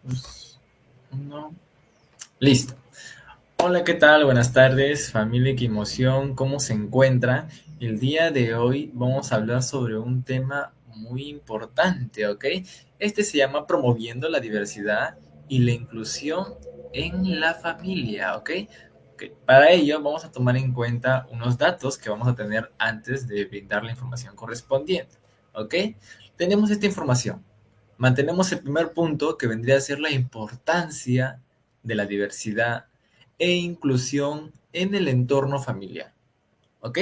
Dos, uno. Listo. Hola, ¿qué tal? Buenas tardes, familia, qué emoción, ¿cómo se encuentra? El día de hoy vamos a hablar sobre un tema muy importante, ¿ok? Este se llama promoviendo la diversidad y la inclusión en la familia, ¿ok? Ok, para ello vamos a tomar en cuenta unos datos que vamos a tener antes de brindar la información correspondiente, ¿ok? Tenemos esta información. Mantenemos el primer punto que vendría a ser la importancia de la diversidad e inclusión en el entorno familiar. ¿Ok?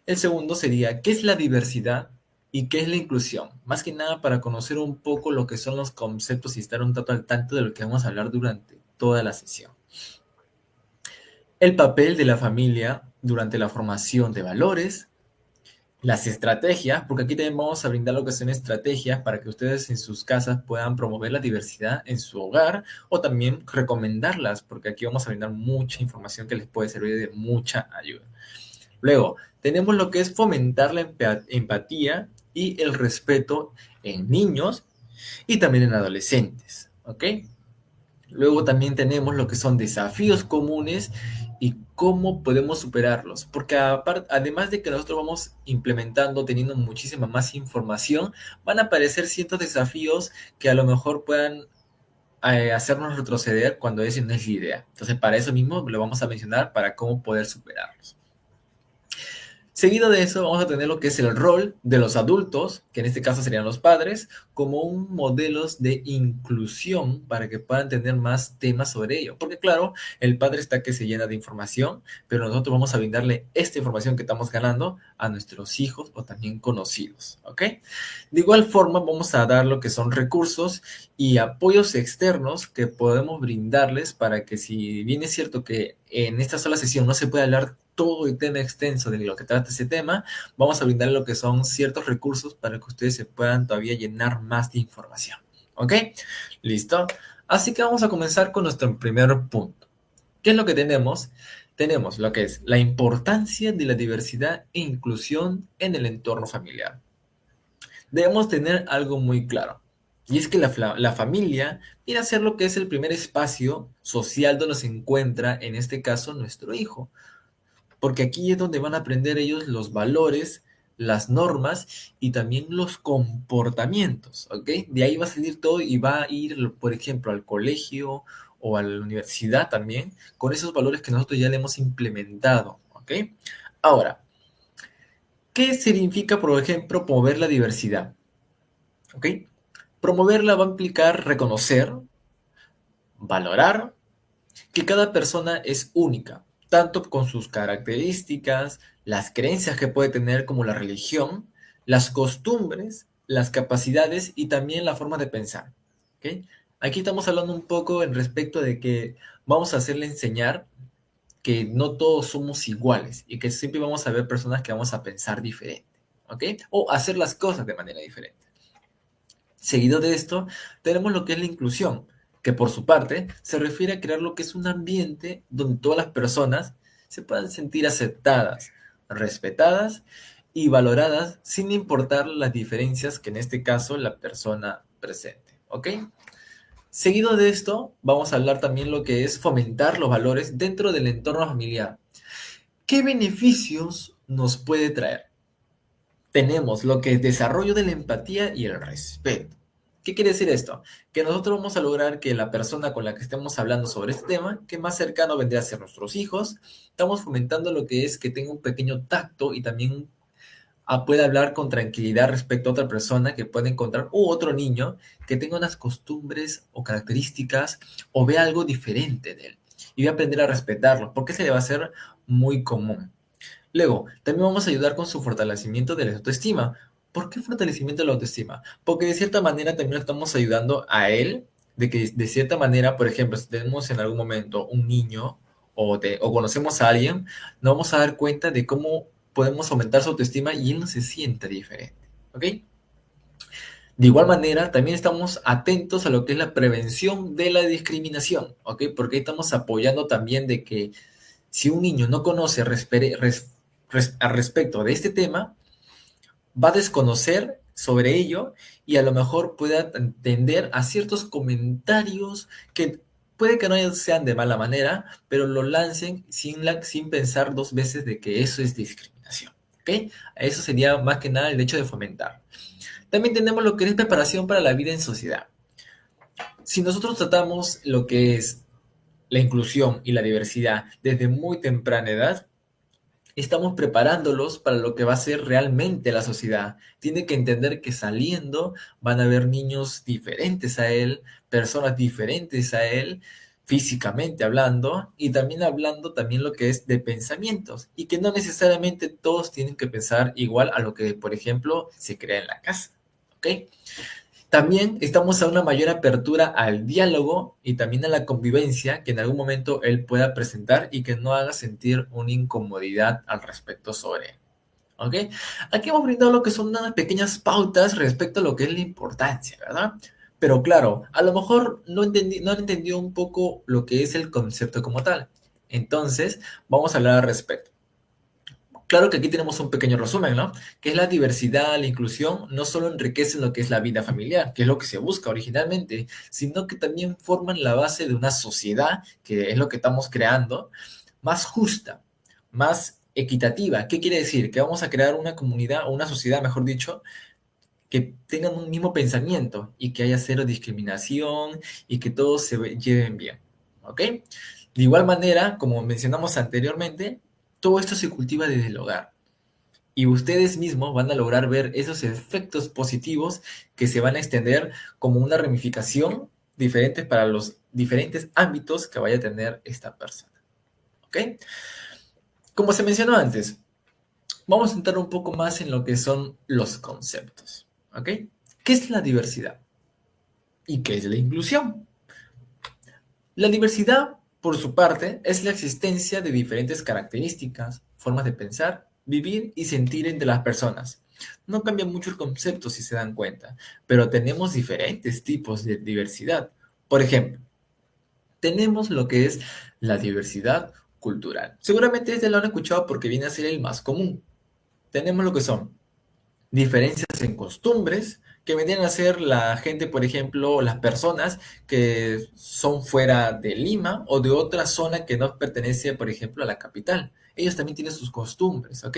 El segundo sería, ¿qué es la diversidad y qué es la inclusión? Más que nada para conocer un poco lo que son los conceptos y estar un tanto al tanto de lo que vamos a hablar durante toda la sesión. El papel de la familia durante la formación de valores, las estrategias, porque aquí también vamos a brindar lo que son estrategias para que ustedes en sus casas puedan promover la diversidad en su hogar o también recomendarlas, porque aquí vamos a brindar mucha información que les puede servir de mucha ayuda. Luego, tenemos lo que es fomentar la empatía y el respeto en niños y también en adolescentes, ¿ok? Luego también tenemos lo que son desafíos comunes y cómo podemos superarlos, porque además de que nosotros vamos implementando, teniendo muchísima más información, van a aparecer ciertos desafíos que a lo mejor puedan hacernos retroceder cuando esa no es la idea. Entonces, para eso mismo lo vamos a mencionar para cómo poder superarlos. Seguido de eso, vamos a tener lo que es el rol de los adultos, que en este caso serían los padres, como un modelo de inclusión para que puedan tener más temas sobre ello. Porque claro, el padre está que se llena de información, pero nosotros vamos a brindarle esta información que estamos ganando a nuestros hijos o también conocidos, ¿ok? De igual forma, vamos a dar lo que son recursos y apoyos externos que podemos brindarles para que si bien es cierto que en esta sola sesión no se puede hablar todo el tema extenso de lo que trata ese tema, vamos a brindar lo que son ciertos recursos para que ustedes se puedan todavía llenar más de información. ¿Ok? ¿Listo? Así que vamos a comenzar con nuestro primer punto. ¿Qué es lo que tenemos? Tenemos lo que es la importancia de la diversidad e inclusión en el entorno familiar. Debemos tener algo muy claro. Y es que la familia viene a ser lo que es el primer espacio social donde se encuentra, en este caso, nuestro hijo, porque aquí es donde van a aprender ellos los valores, las normas y también los comportamientos, ¿ok? De ahí va a salir todo y va a ir, por ejemplo, al colegio o a la universidad también con esos valores que nosotros ya le hemos implementado, ¿ok? Ahora, ¿qué significa, por ejemplo, promover la diversidad? ¿Ok? Promoverla va a implicar reconocer, valorar que cada persona es única, tanto con sus características, las creencias que puede tener como la religión, las costumbres, las capacidades y también la forma de pensar. ¿Ok? Aquí estamos hablando un poco en respecto de que vamos a hacerle enseñar que no todos somos iguales y que siempre vamos a ver personas que vamos a pensar diferente. ¿Ok? O hacer las cosas de manera diferente. Seguido de esto, tenemos lo que es la inclusión, que por su parte se refiere a crear lo que es un ambiente donde todas las personas se puedan sentir aceptadas, respetadas y valoradas sin importar las diferencias que en este caso la persona presente. ¿Ok? Seguido de esto, vamos a hablar también lo que es fomentar los valores dentro del entorno familiar. ¿Qué beneficios nos puede traer? Tenemos lo que es desarrollo de la empatía y el respeto. ¿Qué quiere decir esto? Que nosotros vamos a lograr que la persona con la que estemos hablando sobre este tema, que más cercano vendría a ser nuestros hijos, estamos fomentando lo que es que tenga un pequeño tacto y también pueda hablar con tranquilidad respecto a otra persona que pueda encontrar, u otro niño que tenga unas costumbres o características o vea algo diferente de él. Y va a aprender a respetarlo, porque se le va a hacer muy común. Luego, también vamos a ayudar con su fortalecimiento de la autoestima. ¿Por qué fortalecimiento de la autoestima? Porque de cierta manera también estamos ayudando a él, de que de cierta manera, por ejemplo, si tenemos en algún momento un niño o conocemos a alguien, nos vamos a dar cuenta de cómo podemos aumentar su autoestima y él no se sienta diferente. ¿Ok? De igual manera, también estamos atentos a lo que es la prevención de la discriminación, ¿ok? Porque ahí estamos apoyando también de que si un niño no conoce al respecto de este tema, va a desconocer sobre ello y a lo mejor pueda tender a ciertos comentarios que puede que no sean de mala manera, pero lo lancen sin pensar dos veces de que eso es discriminación. ¿Ok? Eso sería más que nada el hecho de fomentar. También tenemos lo que es preparación para la vida en sociedad. Si nosotros tratamos lo que es la inclusión y la diversidad desde muy temprana edad, estamos preparándolos para lo que va a ser realmente la sociedad. Tiene que entender que saliendo van a haber niños diferentes a él, personas diferentes a él, físicamente hablando, y también hablando también lo que es de pensamientos, y que no necesariamente todos tienen que pensar igual a lo que, por ejemplo, se crea en la casa. ¿Ok? También estamos a una mayor apertura al diálogo y también a la convivencia que en algún momento él pueda presentar y que no haga sentir una incomodidad al respecto sobre él. ¿Ok? Aquí hemos brindado lo que son unas pequeñas pautas respecto a lo que es la importancia, ¿verdad? Pero claro, a lo mejor no han entendido un poco lo que es el concepto como tal. Entonces, vamos a hablar al respecto. Claro que aquí tenemos un pequeño resumen, ¿no? Que es la diversidad, la inclusión, no solo enriquecen lo que es la vida familiar, que es lo que se busca originalmente, sino que también forman la base de una sociedad, que es lo que estamos creando, más justa, más equitativa. ¿Qué quiere decir? Que vamos a crear una comunidad o una sociedad, mejor dicho, que tengan un mismo pensamiento y que haya cero discriminación y que todos lleven bien. ¿Ok? De igual manera, como mencionamos anteriormente, todo esto se cultiva desde el hogar. Y ustedes mismos van a lograr ver esos efectos positivos que se van a extender como una ramificación diferente para los diferentes ámbitos que vaya a tener esta persona. ¿Ok? Como se mencionó antes, vamos a entrar un poco más en lo que son los conceptos. ¿Ok? ¿Qué es la diversidad? ¿Y qué es la inclusión? La diversidad, por su parte, es la existencia de diferentes características, formas de pensar, vivir y sentir entre las personas. No cambia mucho el concepto si se dan cuenta, pero tenemos diferentes tipos de diversidad. Por ejemplo, tenemos lo que es la diversidad cultural. Seguramente este lo han escuchado porque viene a ser el más común. Tenemos lo que son diferencias en costumbres que vendrían a ser la gente, por ejemplo, las personas que son fuera de Lima o de otra zona que no pertenece, por ejemplo, a la capital. Ellos también tienen sus costumbres, ¿ok?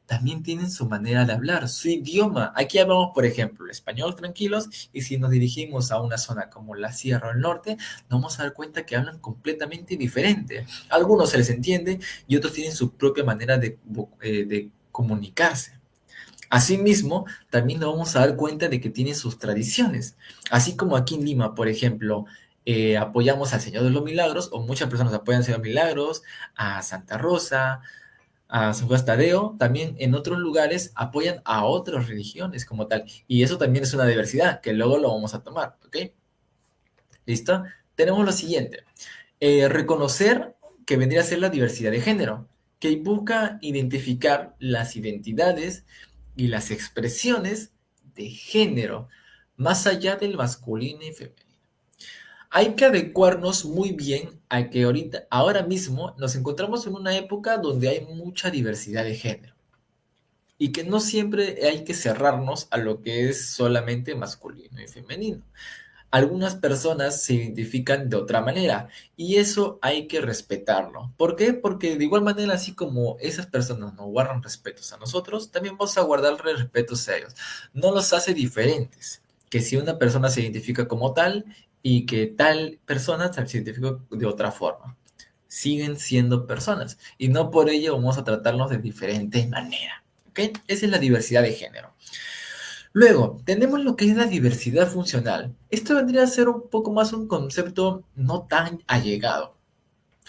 También tienen su manera de hablar, su idioma. Aquí hablamos, por ejemplo, el español tranquilos y si nos dirigimos a una zona como la Sierra o el Norte, nos vamos a dar cuenta que hablan completamente diferente. A algunos se les entiende y otros tienen su propia manera de comunicarse. Asimismo, también nos vamos a dar cuenta de que tiene sus tradiciones. Así como aquí en Lima, por ejemplo, apoyamos al Señor de los Milagros, o muchas personas apoyan al Señor de los Milagros, a Santa Rosa, a San Juan Tadeo, también en otros lugares apoyan a otras religiones como tal. Y eso también es una diversidad, que luego lo vamos a tomar, ¿ok? ¿Listo? Tenemos lo siguiente. Reconocer que vendría a ser la diversidad de género, que busca identificar las identidades y las expresiones de género, más allá del masculino y femenino. Hay que adecuarnos muy bien a que ahora mismo nos encontramos en una época donde hay mucha diversidad de género y que no siempre hay que cerrarnos a lo que es solamente masculino y femenino. Algunas personas se identifican de otra manera y eso hay que respetarlo. ¿Por qué? Porque de igual manera, así como esas personas nos guardan respetos a nosotros, también vamos a guardar respetos a ellos. No los hace diferentes. Que si una persona se identifica como tal y que tal persona se identifica de otra forma. Siguen siendo personas y no por ello vamos a tratarlos de diferente manera. ¿Ok? Esa es la diversidad de género. Luego, tenemos lo que es la diversidad funcional. Esto vendría a ser un poco más un concepto no tan allegado.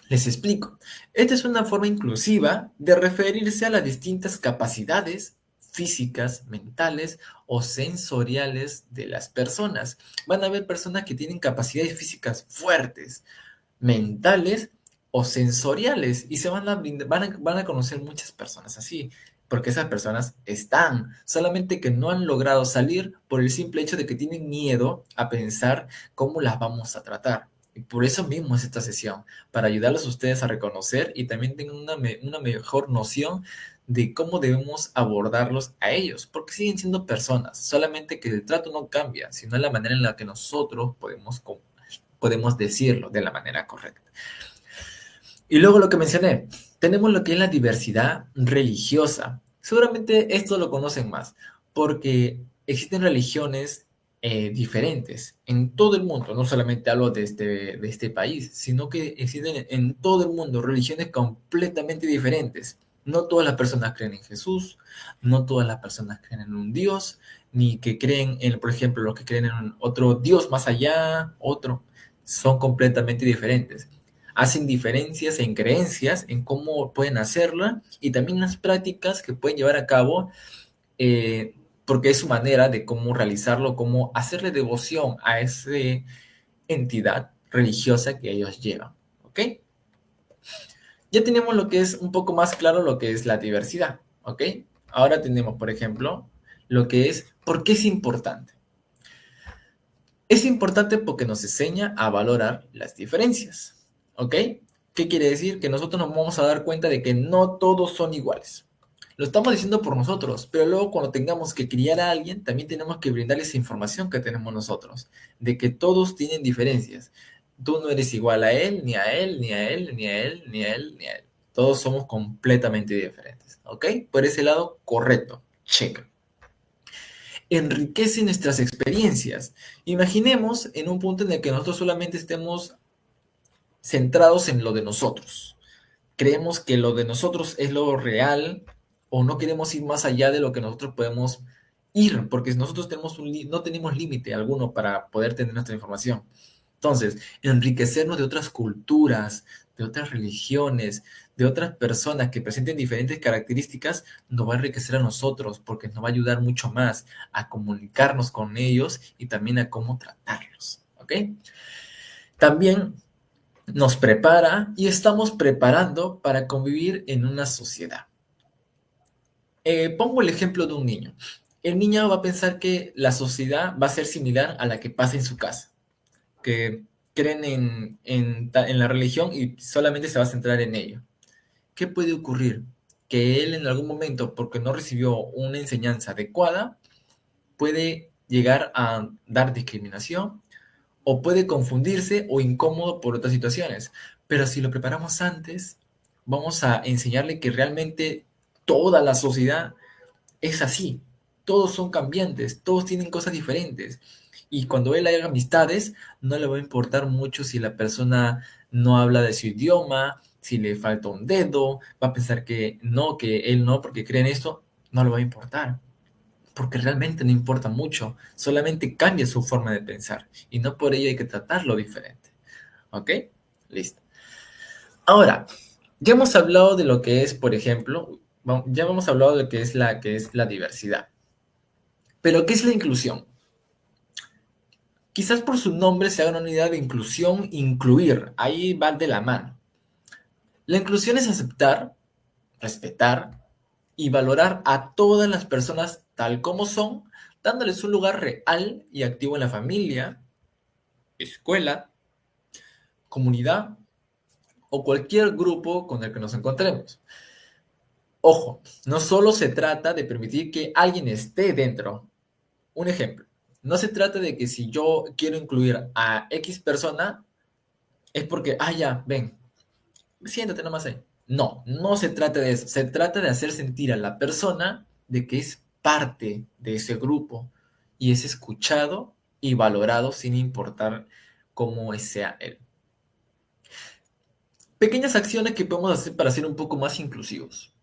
Les explico. Esta es una forma inclusiva de referirse a las distintas capacidades físicas, mentales o sensoriales de las personas. Van a haber personas que tienen capacidades físicas fuertes, mentales o sensoriales y se van a conocer muchas personas así, porque esas personas están, solamente que no han logrado salir por el simple hecho de que tienen miedo a pensar cómo las vamos a tratar. Y por eso mismo es esta sesión, para ayudarlos a ustedes a reconocer y también tengan una mejor noción de cómo debemos abordarlos a ellos, porque siguen siendo personas, solamente que el trato no cambia, sino la manera en la que nosotros podemos decirlo de la manera correcta. Y luego lo que mencioné, tenemos lo que es la diversidad religiosa. Seguramente esto lo conocen más, porque existen religiones diferentes en todo el mundo. No solamente hablo de este país, sino que existen en todo el mundo religiones completamente diferentes. No todas las personas creen en Jesús, no todas las personas creen en un Dios, ni que creen en, por ejemplo, los que creen en otro Dios más allá, otro. Son completamente diferentes. Hacen diferencias en creencias, en cómo pueden hacerla y también las prácticas que pueden llevar a cabo, porque es su manera de cómo realizarlo, cómo hacerle devoción a esa entidad religiosa que ellos llevan. ¿Ok? Ya tenemos lo que es un poco más claro lo que es la diversidad. ¿Ok? Ahora tenemos, por ejemplo, lo que es por qué es importante. Es importante porque nos enseña a valorar las diferencias. ¿Ok? ¿Qué quiere decir? Que nosotros nos vamos a dar cuenta de que no todos son iguales. Lo estamos diciendo por nosotros, pero luego cuando tengamos que criar a alguien, también tenemos que brindarles esa información que tenemos nosotros, de que todos tienen diferencias. Tú no eres igual a él, ni a él, ni a él, ni a él, ni a él, ni a él. Todos somos completamente diferentes. ¿Ok? Por ese lado, correcto. Check. Enriquece nuestras experiencias. Imaginemos en un punto en el que nosotros solamente estemos centrados en lo de nosotros. Creemos que lo de nosotros es lo real o no queremos ir más allá de lo que nosotros podemos ir, porque nosotros no tenemos límite alguno para poder tener nuestra información. Entonces, enriquecernos de otras culturas, de otras religiones, de otras personas que presenten diferentes características, nos va a enriquecer a nosotros porque nos va a ayudar mucho más a comunicarnos con ellos y también a cómo tratarlos. ¿Ok? También nos prepara y estamos preparando para convivir en una sociedad. Pongo el ejemplo de un niño. El niño va a pensar que la sociedad va a ser similar a la que pasa en su casa, que creen en la religión y solamente se va a centrar en ello. ¿Qué puede ocurrir? Que él en algún momento, porque no recibió una enseñanza adecuada, puede llegar a dar discriminación o puede confundirse o incómodo por otras situaciones. Pero si lo preparamos antes, vamos a enseñarle que realmente toda la sociedad es así. Todos son cambiantes, todos tienen cosas diferentes. Y cuando él haga amistades, no le va a importar mucho si la persona no habla de su idioma, si le falta un dedo, va a pensar que él no, porque cree en esto, no le va a importar porque realmente no importa mucho, solamente cambia su forma de pensar y no por ello hay que tratarlo diferente. ¿Ok? Listo. Ahora, ya hemos hablado de lo que es, por ejemplo, ya hemos hablado de lo que es la diversidad. Pero, ¿qué es la inclusión? Quizás por su nombre se haga una unidad de inclusión, incluir, ahí va de la mano. La inclusión es aceptar, respetar y valorar a todas las personas tal como son, dándoles un lugar real y activo en la familia, escuela, comunidad o cualquier grupo con el que nos encontremos. Ojo, no solo se trata de permitir que alguien esté dentro. Un ejemplo, no se trata de que si yo quiero incluir a X persona, es porque, ya, ven, siéntate nomás ahí. No, no se trata de eso. Se trata de hacer sentir a la persona de que es parte de ese grupo y es escuchado y valorado sin importar cómo sea él. Pequeñas acciones que podemos hacer para ser un poco más inclusivos.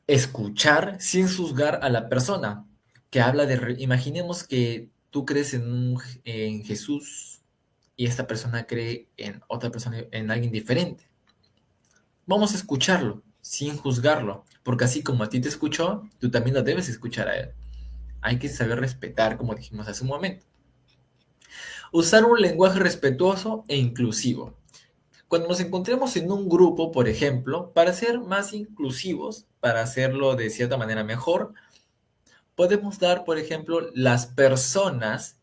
Escuchar sin juzgar a la persona que habla imaginemos que tú crees en Jesús y esta persona cree en otra persona, en alguien diferente. Vamos a escucharlo sin juzgarlo, porque así como a ti te escuchó, tú también lo debes escuchar a él. Hay que saber respetar, como dijimos hace un momento. Usar un lenguaje respetuoso e inclusivo. Cuando nos encontremos en un grupo, por ejemplo, para ser más inclusivos, para hacerlo de cierta manera mejor, podemos dar, por ejemplo, las personas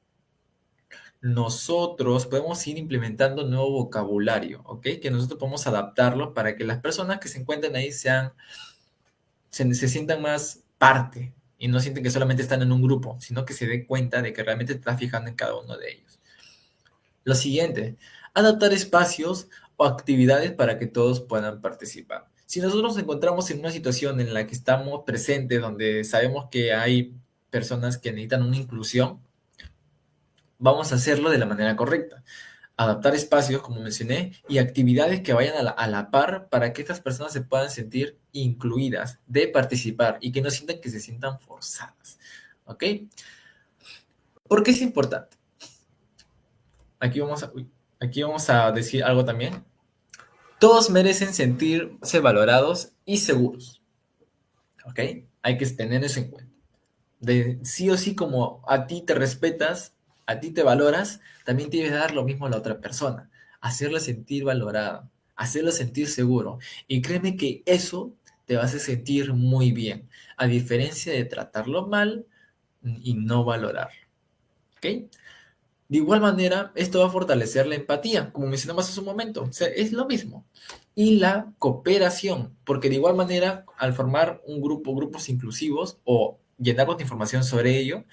nosotros podemos ir implementando nuevo vocabulario, ¿ok? Que nosotros podemos adaptarlo para que las personas que se encuentren ahí se sientan más parte y no sienten que solamente están en un grupo, sino que se den cuenta de que realmente te estás fijando en cada uno de ellos. Lo siguiente, adaptar espacios o actividades para que todos puedan participar. Si nosotros nos encontramos en una situación en la que estamos presentes, donde sabemos que hay personas que necesitan una inclusión, vamos a hacerlo de la manera correcta. Adaptar espacios, como mencioné, y actividades que vayan a la par para que estas personas se puedan sentir incluidas, de participar y que no sientan que se sientan forzadas. ¿Ok? ¿Por qué es importante? Aquí vamos a decir algo también. Todos merecen sentirse valorados y seguros. ¿Ok? Hay que tener eso en cuenta. Sí o sí, como a ti te respetas, a ti te valoras, también tienes que dar lo mismo a la otra persona. Hacerla sentir valorada, hacerla sentir seguro. Y créeme que eso te va a hacer sentir muy bien, a diferencia de tratarlo mal y no valorarlo. ¿Ok? De igual manera, esto va a fortalecer la empatía, como mencionamos hace un momento. O sea, es lo mismo. Y la cooperación, porque de igual manera, al formar un grupo, grupos inclusivos o llenarnos de información sobre ello,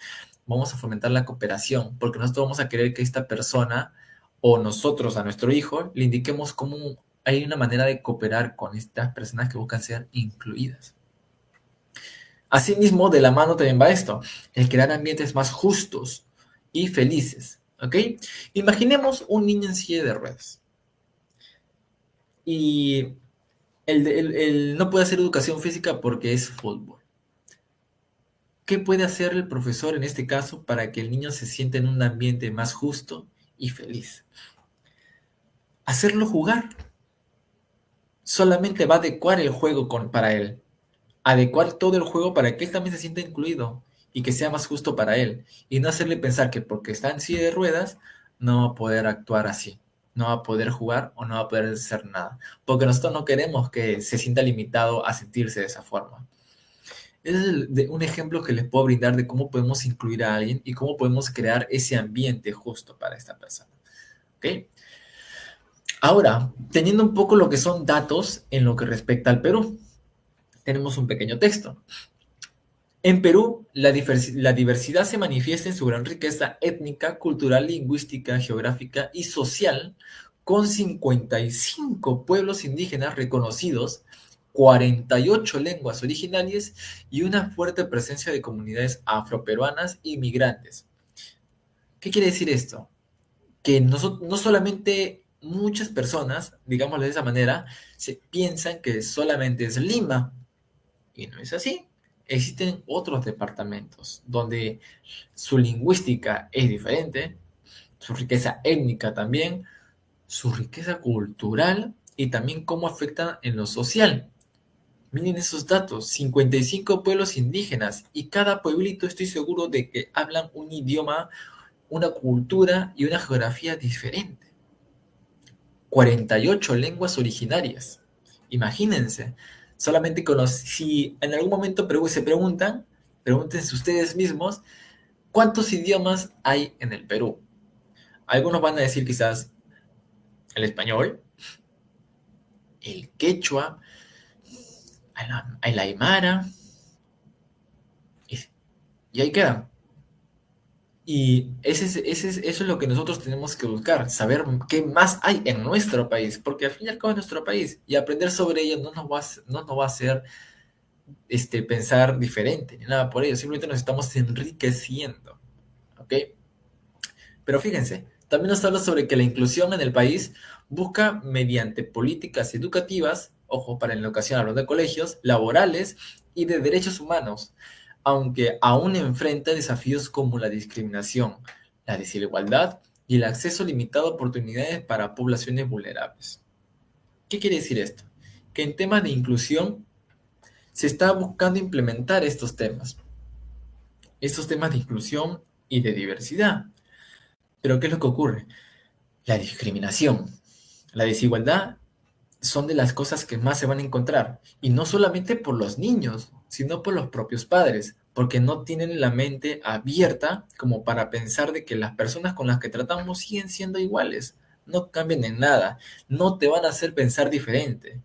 vamos a fomentar la cooperación, porque nosotros vamos a querer que esta persona o nosotros a nuestro hijo le indiquemos cómo hay una manera de cooperar con estas personas que buscan ser incluidas. Asimismo, de la mano también va esto, el crear ambientes más justos y felices, ¿ok? Imaginemos un niño en silla de ruedas y él no puede hacer educación física porque es fútbol. ¿Qué puede hacer el profesor en este caso para que el niño se sienta en un ambiente más justo y feliz? Hacerlo jugar. Solamente va a adecuar el juego para él. Adecuar todo el juego para que él también se sienta incluido y que sea más justo para él. Y no hacerle pensar que porque está en silla de ruedas no va a poder actuar así, no va a poder jugar o no va a poder hacer nada. Porque nosotros no queremos que se sienta limitado a sentirse de esa forma. Ese es un ejemplo que les puedo brindar de cómo podemos incluir a alguien y cómo podemos crear ese ambiente justo para esta persona. ¿Ok? Ahora, teniendo un poco lo que son datos en lo que respecta al Perú, tenemos un pequeño texto. En Perú, la diversidad se manifiesta en su gran riqueza étnica, cultural, lingüística, geográfica y social, con 55 pueblos indígenas reconocidos, 48 lenguas originarias y una fuerte presencia de comunidades afroperuanas y migrantes. ¿Qué quiere decir esto? Que no solamente muchas personas, digámoslo de esa manera, se piensan que solamente es Lima, y no es así. Existen otros departamentos donde su lingüística es diferente, su riqueza étnica también, su riqueza cultural y también cómo afecta en lo social. Miren esos datos, 55 pueblos indígenas y cada pueblito estoy seguro de que hablan un idioma, una cultura y una geografía diferente. 48 lenguas originarias. Imagínense, solamente si en algún momento se preguntan, pregúntense ustedes mismos, ¿cuántos idiomas hay en el Perú? Algunos van a decir quizás el español, el quechua, el aymara, y ahí quedan. Y eso es lo que nosotros tenemos que buscar, saber qué más hay en nuestro país, porque al fin y al cabo es nuestro país, y aprender sobre ello no nos va a hacer pensar diferente, ni nada por ello, simplemente nos estamos enriqueciendo, ¿ok? Pero fíjense, también nos habla sobre que la inclusión en el país busca mediante políticas educativas, ojo, para en la ocasión hablo de colegios, laborales y de derechos humanos, aunque aún enfrenta desafíos como la discriminación, la desigualdad y el acceso limitado a oportunidades para poblaciones vulnerables. ¿Qué quiere decir esto? Que en temas de inclusión se está buscando implementar estos temas de inclusión y de diversidad. Pero ¿qué es lo que ocurre? La discriminación, la desigualdad son de las cosas que más se van a encontrar. Y no solamente por los niños, sino por los propios padres. porque no tienen la mente abierta como para pensar de que las personas con las que tratamos siguen siendo iguales, no cambian en nada, no te van a hacer pensar diferente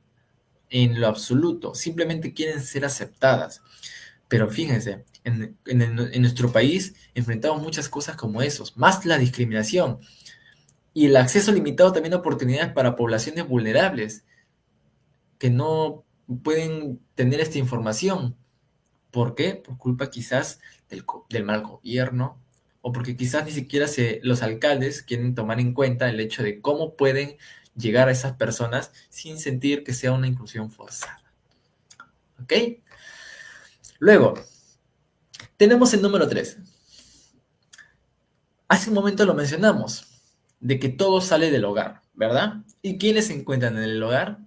en lo absoluto, simplemente quieren ser aceptadas. Pero fíjense, en nuestro país enfrentamos muchas cosas como esos, más la discriminación y el acceso limitado también a oportunidades para poblaciones vulnerables que no pueden tener esta información. ¿Por qué? Por culpa quizás del mal gobierno o porque quizás ni siquiera los alcaldes quieren tomar en cuenta el hecho de cómo pueden llegar a esas personas sin sentir que sea una inclusión forzada. ¿Ok? Luego, tenemos el número 3. Hace un momento lo mencionamos, de que todo sale del hogar, ¿verdad? ¿Y quiénes se encuentran en el hogar?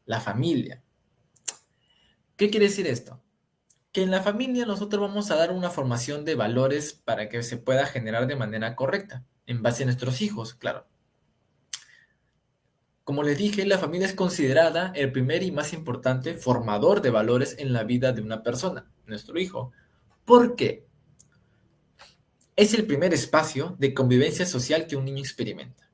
La familia. ¿Qué quiere decir esto? Que en la familia nosotros vamos a dar una formación de valores para que se pueda generar de manera correcta, en base a nuestros hijos, claro. Como les dije, la familia es considerada el primer y más importante formador de valores en la vida de una persona, nuestro hijo. ¿Por qué? Es el primer espacio de convivencia social que un niño experimenta.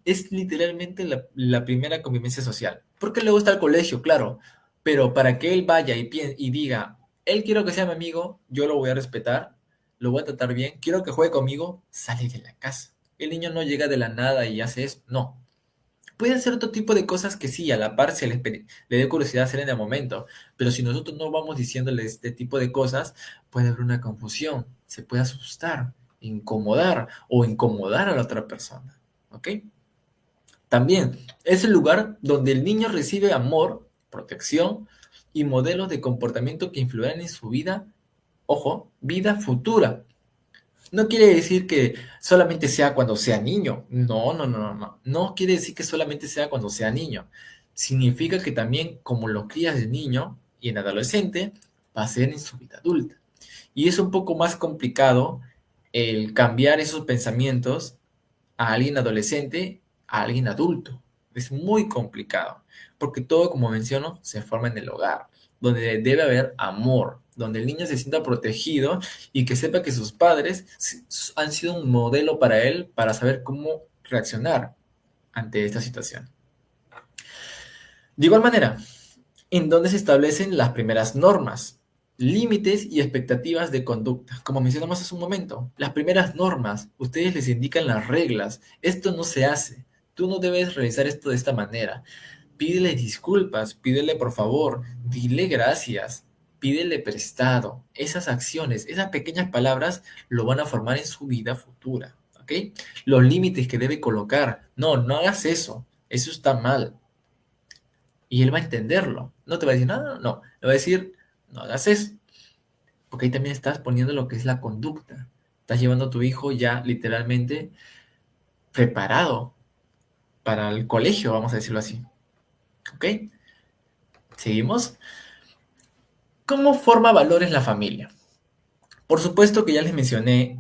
Es literalmente la primera convivencia social. Porque luego está el colegio, claro, pero para que él vaya y diga, él quiero que sea mi amigo, yo lo voy a respetar, lo voy a tratar bien, quiero que juegue conmigo, sale de la casa. El niño no llega de la nada y hace eso, no. Puede hacer otro tipo de cosas que sí, a la par le dé curiosidad hacer en el momento, pero si nosotros no vamos diciéndole este tipo de cosas, puede haber una confusión, se puede asustar, incomodar o incomodar a la otra persona, ¿ok? También es el lugar donde el niño recibe amor, protección y modelos de comportamiento que influirán en su vida, ojo, vida futura. No quiere decir que solamente sea cuando sea niño. No, no, no, no, no. No quiere decir que solamente sea cuando sea niño. Significa que también como lo crías de niño y en adolescente, va a ser en su vida adulta. Y es un poco más complicado el cambiar esos pensamientos a alguien adolescente a alguien adulto. Es muy complicado, porque todo, como menciono, se forma en el hogar, donde debe haber amor, donde el niño se sienta protegido y que sepa que sus padres han sido un modelo para él para saber cómo reaccionar ante esta situación. De igual manera, en donde se establecen las primeras normas, límites y expectativas de conducta. Como mencionamos hace un momento, las primeras normas, ustedes les indican las reglas. Esto no se hace. Tú no debes realizar esto de esta manera. Pídele disculpas, pídele por favor, dile gracias, pídele prestado. Esas acciones, esas pequeñas palabras lo van a formar en su vida futura. ¿Ok? Los límites que debe colocar. No, no hagas eso. Eso está mal. Y él va a entenderlo. No te va a decir, no, no, no. Le va a decir, no hagas eso. Porque ahí también estás poniendo lo que es la conducta. Estás llevando a tu hijo ya literalmente preparado para el colegio, vamos a decirlo así. ¿Ok? ¿Seguimos? ¿Cómo forma valores la familia? Por supuesto que ya les mencioné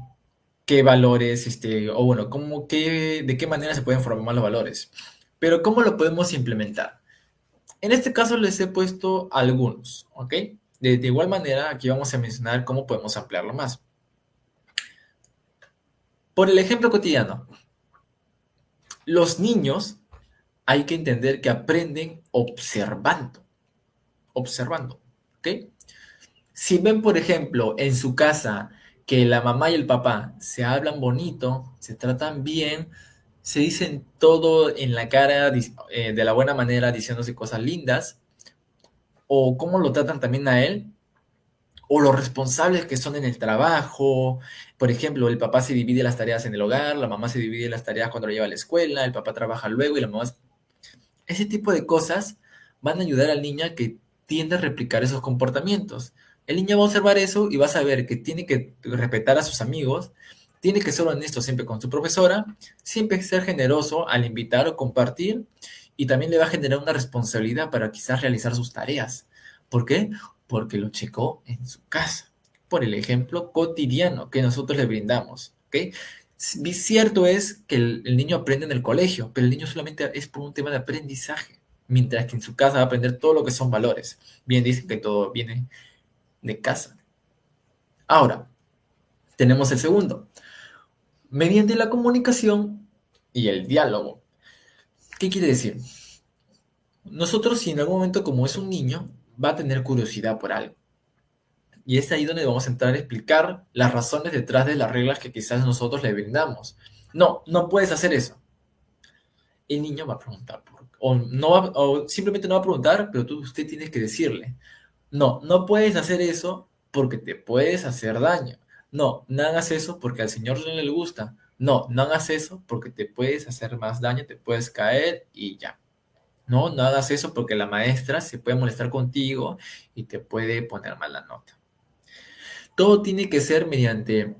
qué valores, o bueno, de qué manera se pueden formar los valores. Pero ¿cómo lo podemos implementar? En este caso les he puesto algunos, ¿ok? De igual manera, aquí vamos a mencionar cómo podemos ampliarlo más. Por el ejemplo cotidiano, los niños hay que entender que aprenden observando, ¿ok? Si ven, por ejemplo, en su casa que la mamá y el papá se hablan bonito, se tratan bien, se dicen todo en la cara de la buena manera, diciéndose cosas lindas, o cómo lo tratan también a él, o los responsables que son en el trabajo. Por ejemplo, el papá se divide las tareas en el hogar, la mamá se divide las tareas cuando lo lleva a la escuela, el papá trabaja luego y la mamá... Ese tipo de cosas van a ayudar al niño a que tienda a replicar esos comportamientos. El niño va a observar eso y va a saber que tiene que respetar a sus amigos, tiene que ser honesto siempre con su profesora, siempre ser generoso al invitar o compartir, y también le va a generar una responsabilidad para quizás realizar sus tareas. ¿Por qué? Porque lo checó en su casa, por el ejemplo cotidiano que nosotros le brindamos. ¿Ok? Cierto es que el niño aprende en el colegio, pero el niño solamente es por un tema de aprendizaje, mientras que en su casa va a aprender todo lo que son valores. Bien dicen que todo viene de casa. Ahora, tenemos el segundo. Mediante la comunicación y el diálogo. ¿Qué quiere decir? Nosotros, si en algún momento, como es un niño, va a tener curiosidad por algo. Y es ahí donde vamos a entrar a explicar las razones detrás de las reglas que quizás nosotros le brindamos. No, no puedes hacer eso. El niño va a preguntar o, no va, o simplemente no va a preguntar, pero usted tiene que decirle, no, no puedes hacer eso porque te puedes hacer daño. No, no hagas eso porque al Señor no le gusta. No, no hagas eso porque te puedes hacer más daño, te puedes caer y ya. No, no hagas eso porque la maestra se puede molestar contigo y te puede poner mala nota. Todo tiene que ser mediante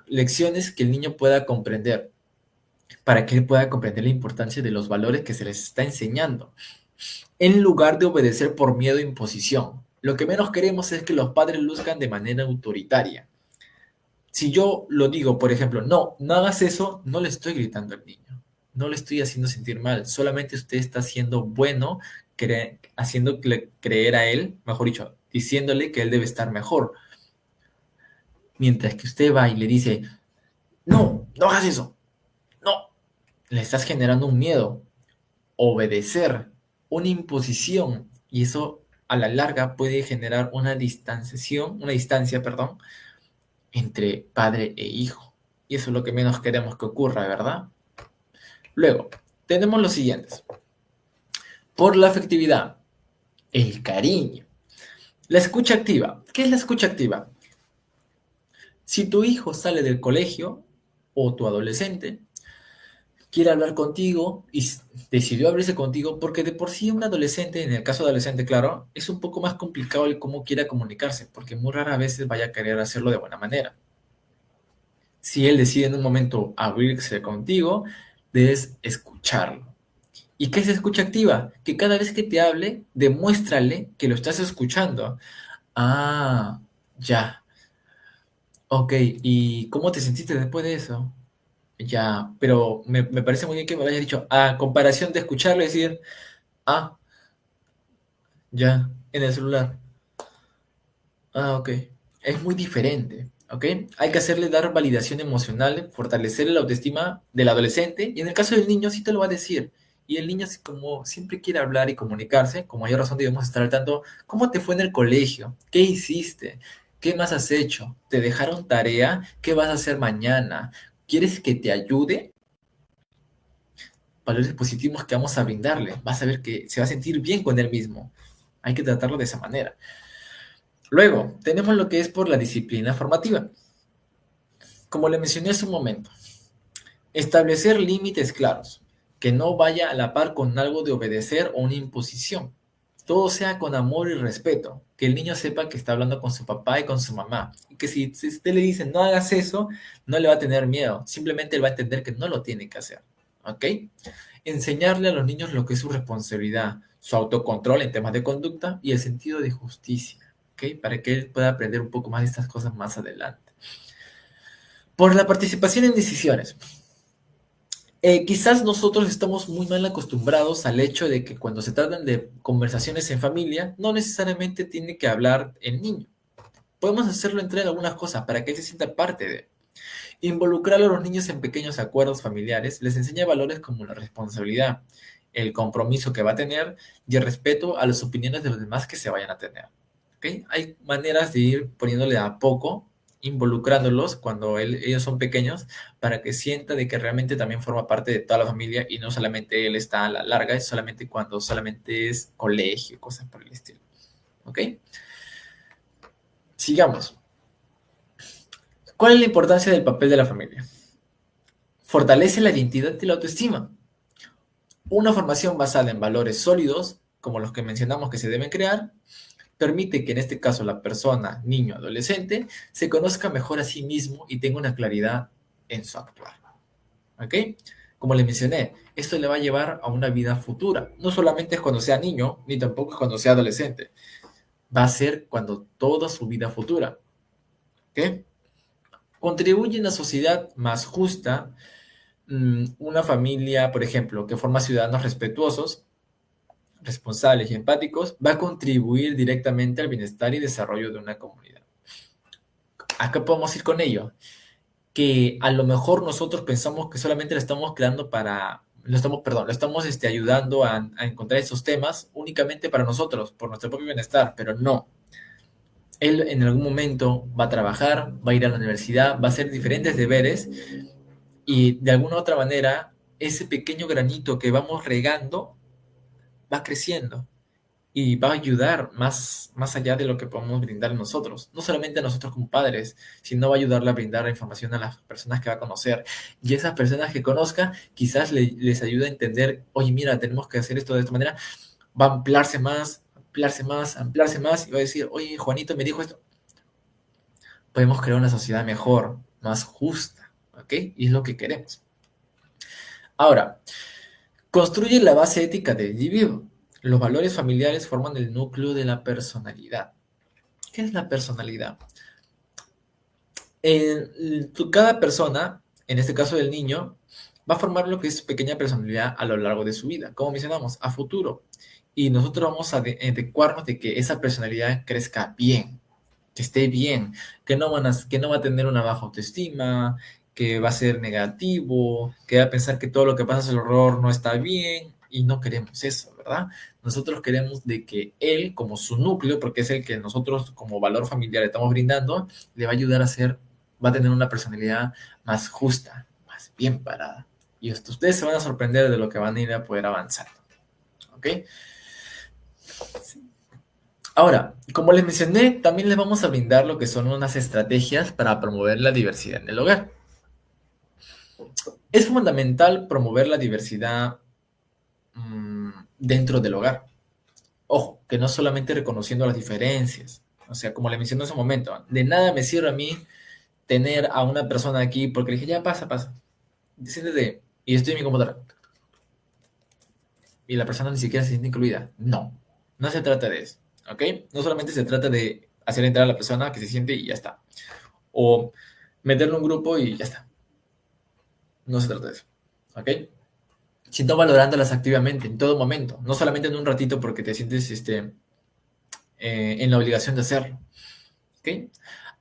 lecciones que el niño pueda comprender, para que él pueda comprender la importancia de los valores que se les está enseñando, en lugar de obedecer por miedo e imposición. Lo que menos queremos es que los padres luzcan de manera autoritaria. Si yo lo digo, por ejemplo, no, no hagas eso, no le estoy gritando al niño, no le estoy haciendo sentir mal, solamente usted está siendo bueno, haciéndole creer a él, mejor dicho, diciéndole que él debe estar mejor. Mientras que usted va y le dice, no, no hagas eso, no, le estás generando un miedo, obedecer, una imposición, y eso a la larga puede generar una distancia, perdón, entre padre e hijo. Y eso es lo que menos queremos que ocurra, ¿verdad? Luego, tenemos los siguientes. Por la afectividad, el cariño. La escucha activa. ¿Qué es la escucha activa? Si tu hijo sale del colegio o tu adolescente quiere hablar contigo y decidió abrirse contigo, porque de por sí un adolescente, en el caso de adolescente, claro, es un poco más complicado el cómo quiera comunicarse, porque muy raras veces vaya a querer hacerlo de buena manera. Si él decide en un momento abrirse contigo, debes escucharlo. ¿Y qué es escucha activa? Que cada vez que te hable, demuéstrale que lo estás escuchando. Ah, ya. Ok, ¿y cómo te sentiste después de eso? Ya, pero me parece muy bien que me hayas dicho, a comparación de escucharlo y decir, ah, ya, en el celular. Ah, ok. Es muy diferente, ¿ok? Hay que hacerle dar validación emocional, fortalecer la autoestima del adolescente, y en el caso del niño sí te lo va a decir. Y el niño, como siempre quiere hablar y comunicarse, con mayor razón debemos estar al tanto, ¿cómo te fue en el colegio? ¿Qué hiciste? ¿Qué más has hecho? ¿Te dejaron tarea? ¿Qué vas a hacer mañana? ¿Quieres que te ayude? Valores positivos que vamos a brindarle. Vas a ver que se va a sentir bien con él mismo. Hay que tratarlo de esa manera. Luego, tenemos lo que es por la disciplina formativa. Como le mencioné hace un momento, establecer límites claros, que no vaya a la par con algo de obedecer o una imposición. Todo sea con amor y respeto, que el niño sepa que está hablando con su papá y con su mamá, y que si usted le dice no hagas eso, no le va a tener miedo, simplemente él va a entender que no lo tiene que hacer, ¿ok? Enseñarle a los niños lo que es su responsabilidad, su autocontrol en temas de conducta y el sentido de justicia, ¿ok? Para que él pueda aprender un poco más de estas cosas más adelante. Por la participación en decisiones. Quizás nosotros estamos muy mal acostumbrados al hecho de que cuando se tratan de conversaciones en familia, no necesariamente tiene que hablar el niño. Podemos hacerlo entre algunas cosas para que él se sienta parte de. Involucrar a los niños en pequeños acuerdos familiares les enseña valores como la responsabilidad, el compromiso que va a tener y el respeto a las opiniones de los demás que se vayan a tener. ¿Okay? Hay maneras de ir poniéndole a poco, involucrándolos cuando ellos son pequeños, para que sienta de que realmente también forma parte de toda la familia y no solamente él está a la larga, es solamente cuando solamente es colegio, cosas por el estilo. ¿Ok? Sigamos. ¿Cuál es la importancia del papel de la familia? Fortalece la identidad y la autoestima. Una formación basada en valores sólidos, como los que mencionamos que se deben crear, permite que en este caso la persona, niño, adolescente, se conozca mejor a sí mismo y tenga una claridad en su actuar. ¿Ok? Como le mencioné, esto le va a llevar a una vida futura. No solamente es cuando sea niño, ni tampoco es cuando sea adolescente. Va a ser cuando toda su vida futura. ¿Ok? Contribuye a una sociedad más justa, una familia, por ejemplo, que forma ciudadanos respetuosos, responsables y empáticos, va a contribuir directamente al bienestar y desarrollo de una comunidad. ¿A qué podemos ir con ello? Que a lo mejor nosotros pensamos que solamente le estamos creando para, lo estamos, perdón, lo estamos ayudando a encontrar esos temas únicamente para nosotros, por nuestro propio bienestar, pero no. Él en algún momento va a trabajar, va a ir a la universidad, va a hacer diferentes deberes y de alguna u otra manera ese pequeño granito que vamos regando va creciendo y va a ayudar más allá de lo que podemos brindar nosotros. No solamente a nosotros como padres, sino va a ayudarle a brindar la información a las personas que va a conocer. Y esas personas que conozca, quizás les ayude a entender, oye, mira, tenemos que hacer esto de esta manera. Va a ampliarse más, ampliarse más, ampliarse más, y va a decir, oye, Juanito me dijo esto. Podemos crear una sociedad mejor, más justa, ¿ok? Y es lo que queremos. Ahora, construye la base ética del individuo. Los valores familiares forman el núcleo de la personalidad. ¿Qué es la personalidad? Cada persona, en este caso del niño, va a formar lo que es su pequeña personalidad a lo largo de su vida, como mencionamos, a futuro. Y nosotros vamos a adecuarnos de que esa personalidad crezca bien, que esté bien, que no va a tener una baja autoestima, que va a ser negativo, que va a pensar que todo lo que pasa es el horror, no está bien, y no queremos eso, ¿verdad? Nosotros queremos de que él, como su núcleo, porque es el que nosotros como valor familiar le estamos brindando, le va a ayudar a ser, va a tener una personalidad más justa, más bien parada. Y ustedes se van a sorprender de lo que van a ir a poder avanzar. ¿Ok? Ahora, como les mencioné, también les vamos a brindar lo que son unas estrategias para promover la diversidad en el hogar. Es fundamental promover la diversidad dentro del hogar. Ojo, que no solamente reconociendo las diferencias. O sea, como le mencioné hace un momento, de nada me sirve a mí tener a una persona aquí porque le dije, ya pasa. Siéntate y estoy en mi computadora. Y la persona ni siquiera se siente incluida. No, no se trata de eso. ¿Ok? No solamente se trata de hacer entrar a la persona que se siente y ya está. O meterlo en un grupo y ya está. No se trata de eso. ¿Ok? Sino valorándolas activamente en todo momento. No solamente en un ratito porque te sientes en la obligación de hacerlo. ¿Ok?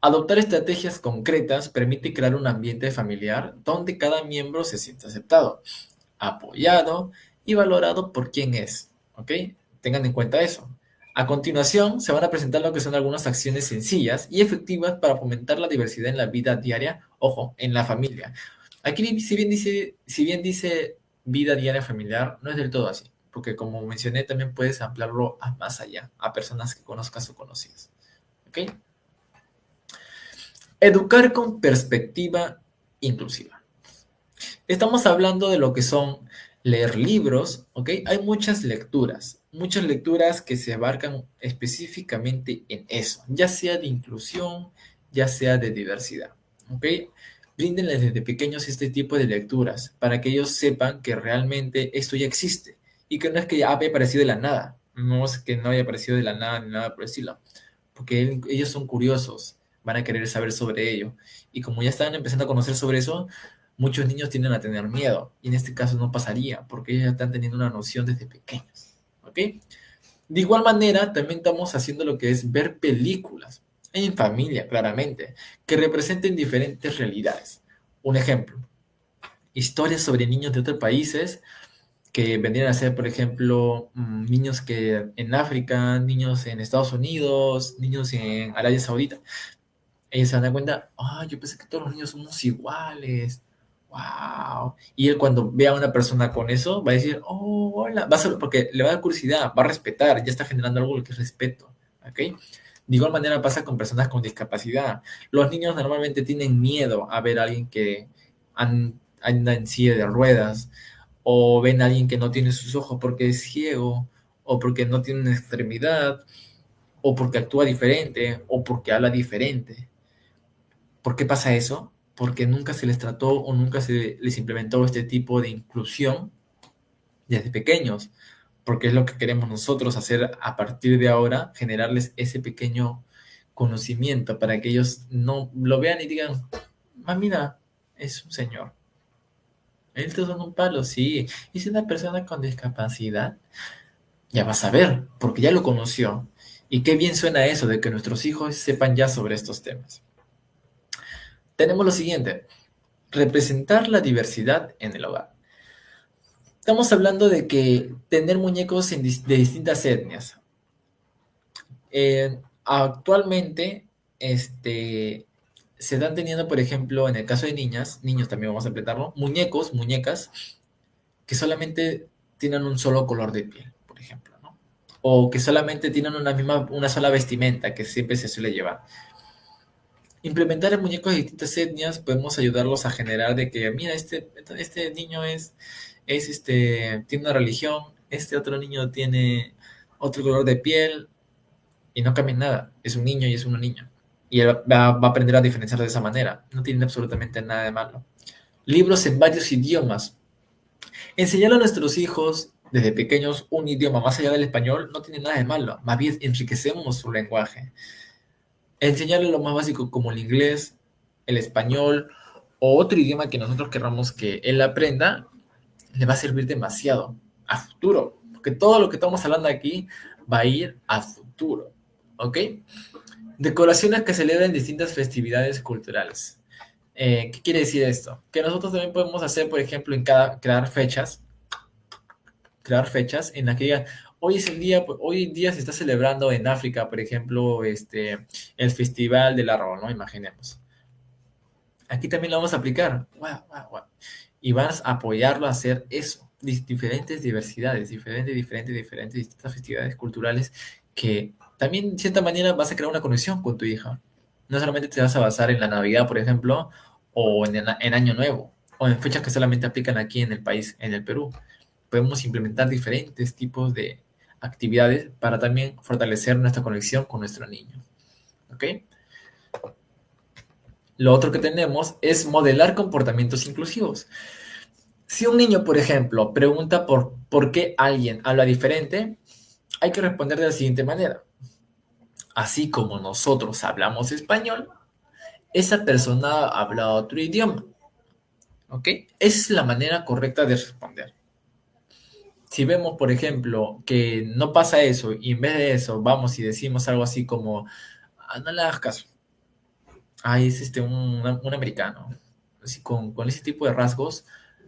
Adoptar estrategias concretas permite crear un ambiente familiar donde cada miembro se sienta aceptado, apoyado y valorado por quien es. ¿Ok? Tengan en cuenta eso. A continuación, se van a presentar lo que son algunas acciones sencillas y efectivas para fomentar la diversidad en la vida diaria, ojo, en la familia. Aquí, si bien dice vida diaria familiar, no es del todo así, porque como mencioné, también puedes ampliarlo a más allá, a personas que conozcas o conocidas. ¿Ok? Educar con perspectiva inclusiva. Estamos hablando de lo que son leer libros, ¿ok? Hay muchas lecturas que se abarcan específicamente en eso, ya sea de inclusión, ya sea de diversidad, ¿ok? Bríndenles desde pequeños este tipo de lecturas para que ellos sepan que realmente esto ya existe y que no es que ya haya aparecido de la nada, no es que no haya aparecido de la nada ni nada por el estilo, porque ellos son curiosos, van a querer saber sobre ello. Y como ya están empezando a conocer sobre eso, muchos niños tienden a tener miedo. Y en este caso no pasaría, porque ellos ya están teniendo una noción desde pequeños. ¿Ok? De igual manera, también estamos haciendo lo que es ver películas, en familia, claramente, que representen diferentes realidades. Un ejemplo, historias sobre niños de otros países que vendrían a ser, por ejemplo, niños que en África, niños en Estados Unidos, niños en Arabia Saudita. Ellos se dan cuenta, yo pensé que todos los niños somos iguales. Wow. Y él cuando vea a una persona con eso, va a decir, oh, hola, porque le va a dar curiosidad, va a respetar, ya está generando algo que es respeto. ¿Ok? De igual manera pasa con personas con discapacidad. Los niños normalmente tienen miedo a ver a alguien que anda en silla de ruedas, o ven a alguien que no tiene sus ojos porque es ciego, o porque no tiene una extremidad, o porque actúa diferente, o porque habla diferente. ¿Por qué pasa eso? Porque nunca se les trató o nunca se les implementó este tipo de inclusión desde pequeños, porque es lo que queremos nosotros hacer a partir de ahora, generarles ese pequeño conocimiento para que ellos no lo vean y digan, mira, es un señor. Él te da un palo, sí. Y si una persona con discapacidad, ya vas a ver, porque ya lo conoció. Y qué bien suena eso de que nuestros hijos sepan ya sobre estos temas. Tenemos lo siguiente, representar la diversidad en el hogar. Estamos hablando de que tener muñecos de distintas etnias. Actualmente, se están teniendo, por ejemplo, en el caso de niñas, niños también vamos a implementarlo, muñecos, muñecas, que solamente tienen un solo color de piel, por ejemplo, ¿no? O que solamente tienen una sola vestimenta que siempre se suele llevar. Implementar en muñecos de distintas etnias podemos ayudarlos a generar de que, mira, este niño tiene una religión, este otro niño tiene otro color de piel y no cambia nada. Es un niño y es una niña. Y él va a aprender a diferenciar de esa manera. No tiene absolutamente nada de malo. Libros en varios idiomas. Enseñar a nuestros hijos desde pequeños un idioma más allá del español no tiene nada de malo. Más bien enriquecemos su lenguaje. Enseñarle lo más básico como el inglés, el español o otro idioma que nosotros queramos que él aprenda, le va a servir demasiado a futuro. Porque todo lo que estamos hablando aquí va a ir a futuro. ¿Ok? Decoraciones que celebran distintas festividades culturales. ¿Qué quiere decir esto? Que nosotros también podemos hacer, por ejemplo, crear fechas en las que digan, hoy es el día, hoy en día se está celebrando en África, por ejemplo, el Festival del Arroz, ¿no? Imaginemos. Aquí también lo vamos a aplicar. Guau, guau, guau. Y vas a apoyarlo a hacer eso. Diferentes diversidades, distintas festividades culturales que también, de cierta manera, vas a crear una conexión con tu hija. No solamente te vas a basar en la Navidad, por ejemplo, o en Año Nuevo, o en fechas que solamente aplican aquí en el país, en el Perú. Podemos implementar diferentes tipos de actividades para también fortalecer nuestra conexión con nuestro niño. ¿Ok? Lo otro que tenemos es modelar comportamientos inclusivos. Si un niño, por ejemplo, pregunta por qué alguien habla diferente, hay que responder de la siguiente manera. Así como nosotros hablamos español, esa persona habla otro idioma. ¿Ok? Esa es la manera correcta de responder. Si vemos, por ejemplo, que no pasa eso y en vez de eso vamos y decimos algo así como, no le hagas caso, es un americano, así con ese tipo de rasgos,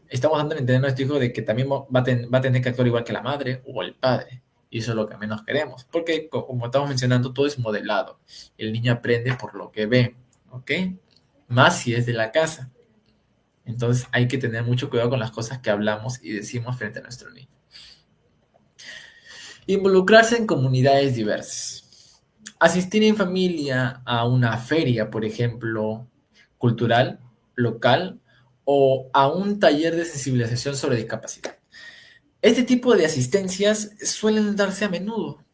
estamos dando a entender a nuestro hijo de que también va a tener que actuar igual que la madre o el padre. Y eso es lo que menos queremos, porque como estamos mencionando, todo es modelado. El niño aprende por lo que ve, ¿ok? Más si es de la casa. Entonces hay que tener mucho cuidado con las cosas que hablamos y decimos frente a nuestro niño. Involucrarse en comunidades diversas. Asistir en familia a una feria, por ejemplo, cultural, local, o a un taller de sensibilización sobre discapacidad. Este tipo de asistencias suelen darse a menudo.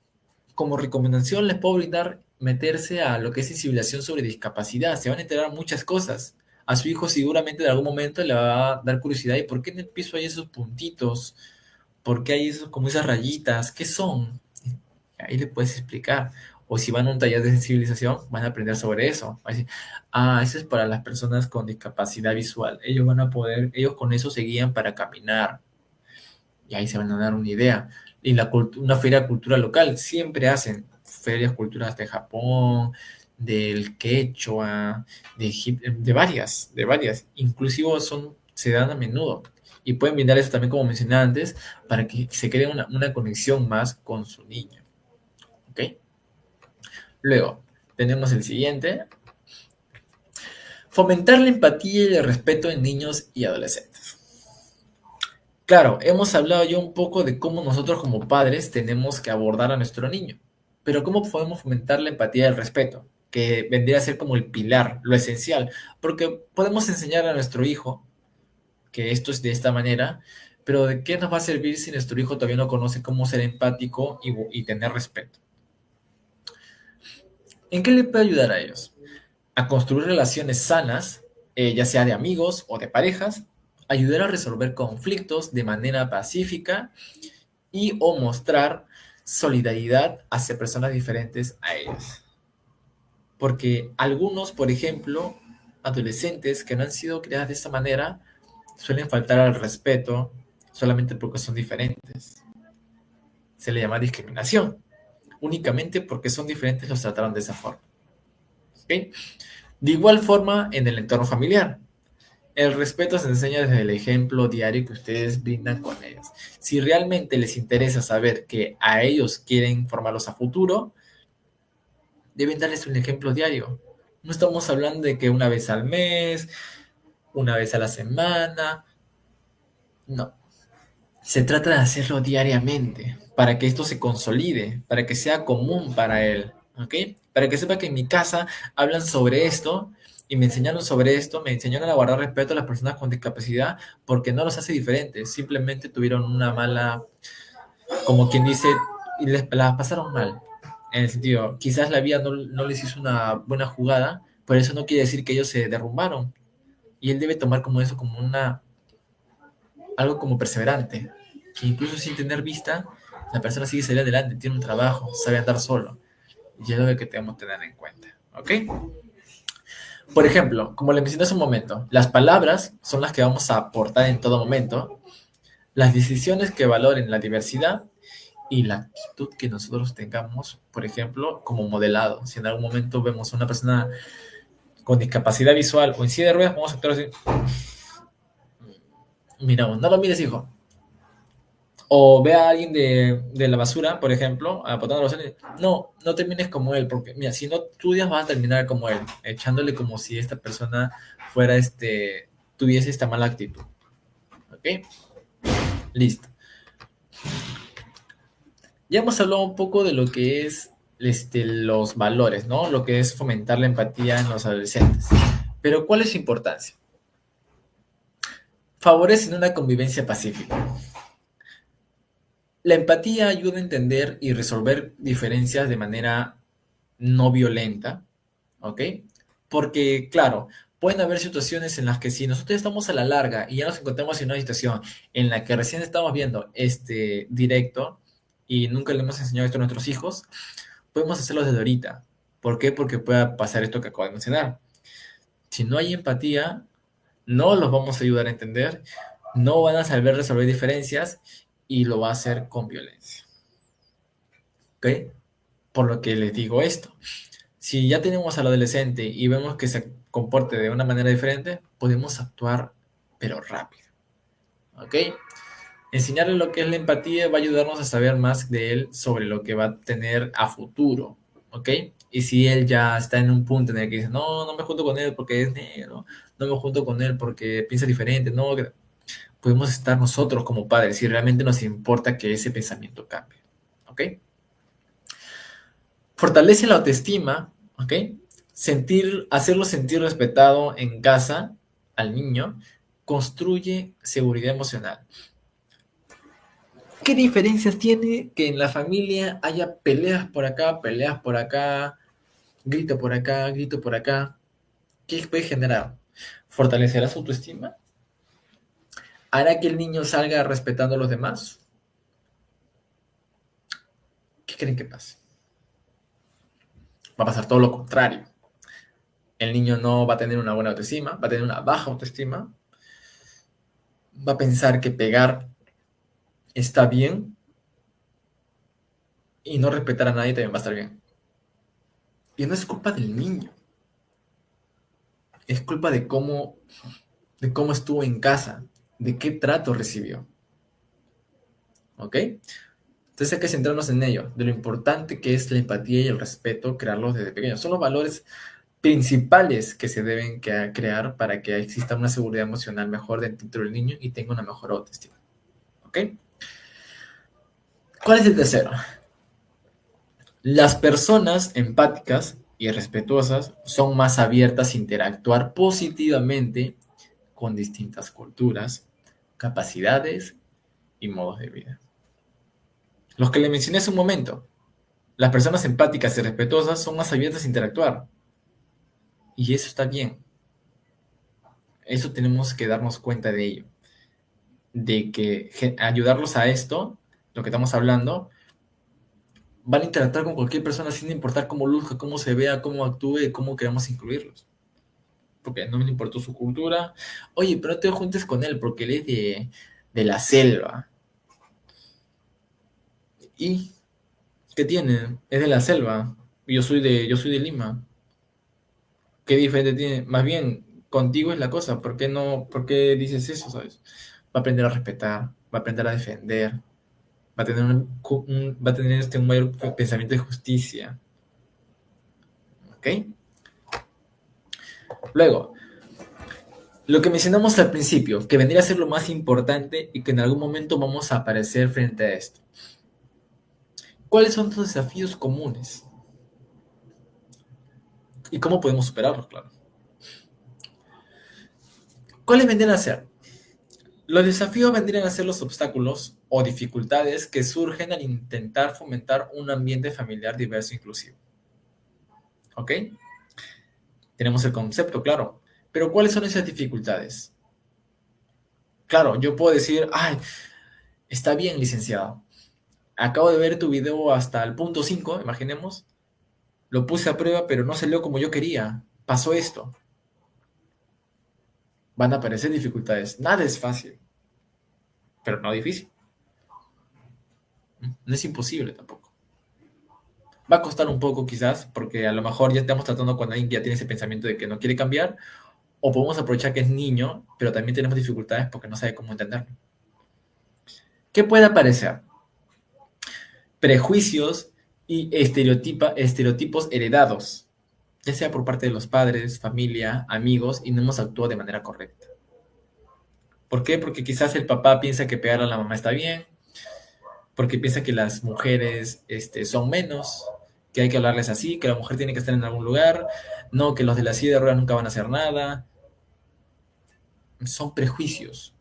Como recomendación les puedo brindar meterse a lo que es sensibilización sobre discapacidad. Se van a enterar muchas cosas. A su hijo seguramente en algún momento le va a dar curiosidad. ¿Y por qué en el piso hay esos puntitos? ¿Por qué hay como esas rayitas? ¿Qué son? Ahí le puedes explicar. O si van a un taller de sensibilización, van a aprender sobre eso. Va a decir, eso es para las personas con discapacidad visual. Ellos van a poder, ellos con eso se guían para caminar. Y ahí se van a dar una idea. Y una feria de cultura local, siempre hacen ferias culturales de Japón, del quechua, de varias. Inclusive se dan a menudo. Y pueden brindar eso también, como mencioné antes, para que se cree una conexión más con su niño. ¿Ok? Luego, tenemos el siguiente. Fomentar la empatía y el respeto en niños y adolescentes. Claro, hemos hablado ya un poco de cómo nosotros como padres tenemos que abordar a nuestro niño, pero ¿cómo podemos fomentar la empatía y el respeto? Que vendría a ser como el pilar, lo esencial, porque podemos enseñar a nuestro hijo que esto es de esta manera, pero ¿de qué nos va a servir si nuestro hijo todavía no conoce cómo ser empático y tener respeto? ¿En qué le puede ayudar a ellos? A construir relaciones sanas, ya sea de amigos o de parejas, ayudar a resolver conflictos de manera pacífica y o mostrar solidaridad hacia personas diferentes a ellos. Porque algunos, por ejemplo, adolescentes que no han sido criados de esta manera, suelen faltar al respeto solamente porque son diferentes. Se le llama discriminación. Únicamente porque son diferentes los trataron de esa forma. ¿Okay? De igual forma, en el entorno familiar. El respeto se enseña desde el ejemplo diario que ustedes brindan con ellos. Si realmente les interesa saber que a ellos quieren formarlos a futuro, deben darles un ejemplo diario. No estamos hablando de que una vez al mes, una vez a la semana. No. Se trata de hacerlo diariamente para que esto se consolide, para que sea común para él, ¿ok? Para que sepa que en mi casa hablan sobre esto y me enseñaron sobre esto, me enseñaron a guardar respeto a las personas con discapacidad porque no los hace diferentes, simplemente tuvieron una mala, como quien dice, y les la pasaron mal. En el sentido, quizás la vida no les hizo una buena jugada, pero eso no quiere decir que ellos se derrumbaron. Y él debe tomar como eso, como algo como perseverante, que incluso sin tener vista, la persona sigue saliendo adelante, tiene un trabajo, sabe andar solo. Y es lo que tenemos que tener en cuenta. ¿Ok? Por ejemplo, como le mencioné hace un momento, las palabras son las que vamos a aportar en todo momento, las decisiones que valoren la diversidad y la actitud que nosotros tengamos, por ejemplo, como modelado. Si en algún momento vemos a una persona con discapacidad visual o en silla de ruedas, vamos a actuar así. Miramos, no lo mires, hijo. O ve a alguien de la basura, por ejemplo, botando la basura y no termines como él, porque mira, si no estudias vas a terminar como él, echándole como si esta persona fuera tuviese esta mala actitud. ¿Ok? Listo. Ya hemos hablado un poco de lo que es los valores, ¿no? Lo que es fomentar la empatía en los adolescentes. Pero ¿cuál es su importancia? Favorecen una convivencia pacífica. La empatía ayuda a entender y resolver diferencias de manera no violenta, ¿ok? Porque, claro, pueden haber situaciones en las que si nosotros estamos a la larga y ya nos encontramos en una situación en la que recién estamos viendo este directo y nunca le hemos enseñado esto a nuestros hijos, podemos hacerlo desde ahorita. ¿Por qué? Porque pueda pasar esto que acabo de mencionar. Si no hay empatía, no los vamos a ayudar a entender, no van a saber resolver diferencias y lo va a hacer con violencia. ¿Ok? Por lo que les digo esto. Si ya tenemos al adolescente y vemos que se comporte de una manera diferente, podemos actuar, pero rápido. ¿Ok? Enseñarle lo que es la empatía va a ayudarnos a saber más de él sobre lo que va a tener a futuro. ¿Ok? Y si él ya está en un punto en el que dice, no me junto con él porque es negro, no me junto con él porque piensa diferente, no, podemos estar nosotros como padres si realmente nos importa que ese pensamiento cambie. ¿Ok? Fortalece la autoestima, ¿ok? Hacerlo sentir respetado en casa al niño construye seguridad emocional. ¿Qué diferencias tiene que en la familia haya peleas por acá, grito por acá? ¿Qué puede generar? ¿Fortalecerá su autoestima? ¿Hará que el niño salga respetando a los demás? ¿Qué creen que pase? Va a pasar todo lo contrario. El niño no va a tener una buena autoestima, va a tener una baja autoestima, va a pensar que pegar está bien y no respetar a nadie también va a estar bien. Y no es culpa del niño, es culpa de cómo estuvo en casa, de qué trato recibió. ¿Ok? Entonces hay que centrarnos en ello, de lo importante que es la empatía y el respeto, crearlos desde pequeños. Son los valores principales que se deben crear para que exista una seguridad emocional mejor dentro del niño y tenga una mejor autoestima. ¿Ok? ¿Cuál es el tercero? Las personas empáticas y respetuosas son más abiertas a interactuar positivamente con distintas culturas, capacidades y modos de vida. Los que le mencioné hace un momento, las personas empáticas y respetuosas son más abiertas a interactuar. Y eso está bien. Eso tenemos que darnos cuenta de ello. De que ayudarlos a esto, lo que estamos hablando, van a interactuar con cualquier persona sin importar cómo luzca, cómo se vea, cómo actúe, cómo queramos incluirlos. Porque no me importó su cultura. Oye, pero no te juntes con él porque él es de la selva. ¿Y qué tiene? Es de la selva. Y yo soy de Lima. ¿Qué diferente tiene? Más bien, contigo es la cosa. ¿Por qué no? ¿Por qué dices eso, sabes? Va a aprender a respetar, va a aprender a defender, va a tener va a tener un mayor pensamiento de justicia. ¿Ok? Luego, lo que mencionamos al principio, que vendría a ser lo más importante y que en algún momento vamos a aparecer frente a esto. ¿Cuáles son los desafíos comunes? ¿Y cómo podemos superarlos, claro? ¿Cuáles vendrían a ser? Los desafíos vendrían a ser los obstáculos o dificultades que surgen al intentar fomentar un ambiente familiar diverso e inclusivo. ¿Ok? Tenemos el concepto, claro. Pero ¿cuáles son esas dificultades? Claro, yo puedo decir, ay, está bien, licenciado. Acabo de ver tu video hasta el punto 5, imaginemos. Lo puse a prueba, pero no salió como yo quería. Pasó esto. Van a aparecer dificultades. Nada es fácil, pero no difícil. No es imposible tampoco. Va a costar un poco quizás, porque a lo mejor ya estamos tratando con alguien que ya tiene ese pensamiento de que no quiere cambiar, o podemos aprovechar que es niño, pero también tenemos dificultades porque no sabe cómo entenderlo. ¿Qué puede aparecer? Prejuicios y estereotipos heredados, ya sea por parte de los padres, familia, amigos, y no hemos actuado de manera correcta. ¿Por qué? Porque quizás el papá piensa que pegar a la mamá está bien, porque piensa que las mujeres son menos, que hay que hablarles así, que la mujer tiene que estar en algún lugar, no, que los de la silla de ruedas nunca van a hacer nada. Son prejuicios,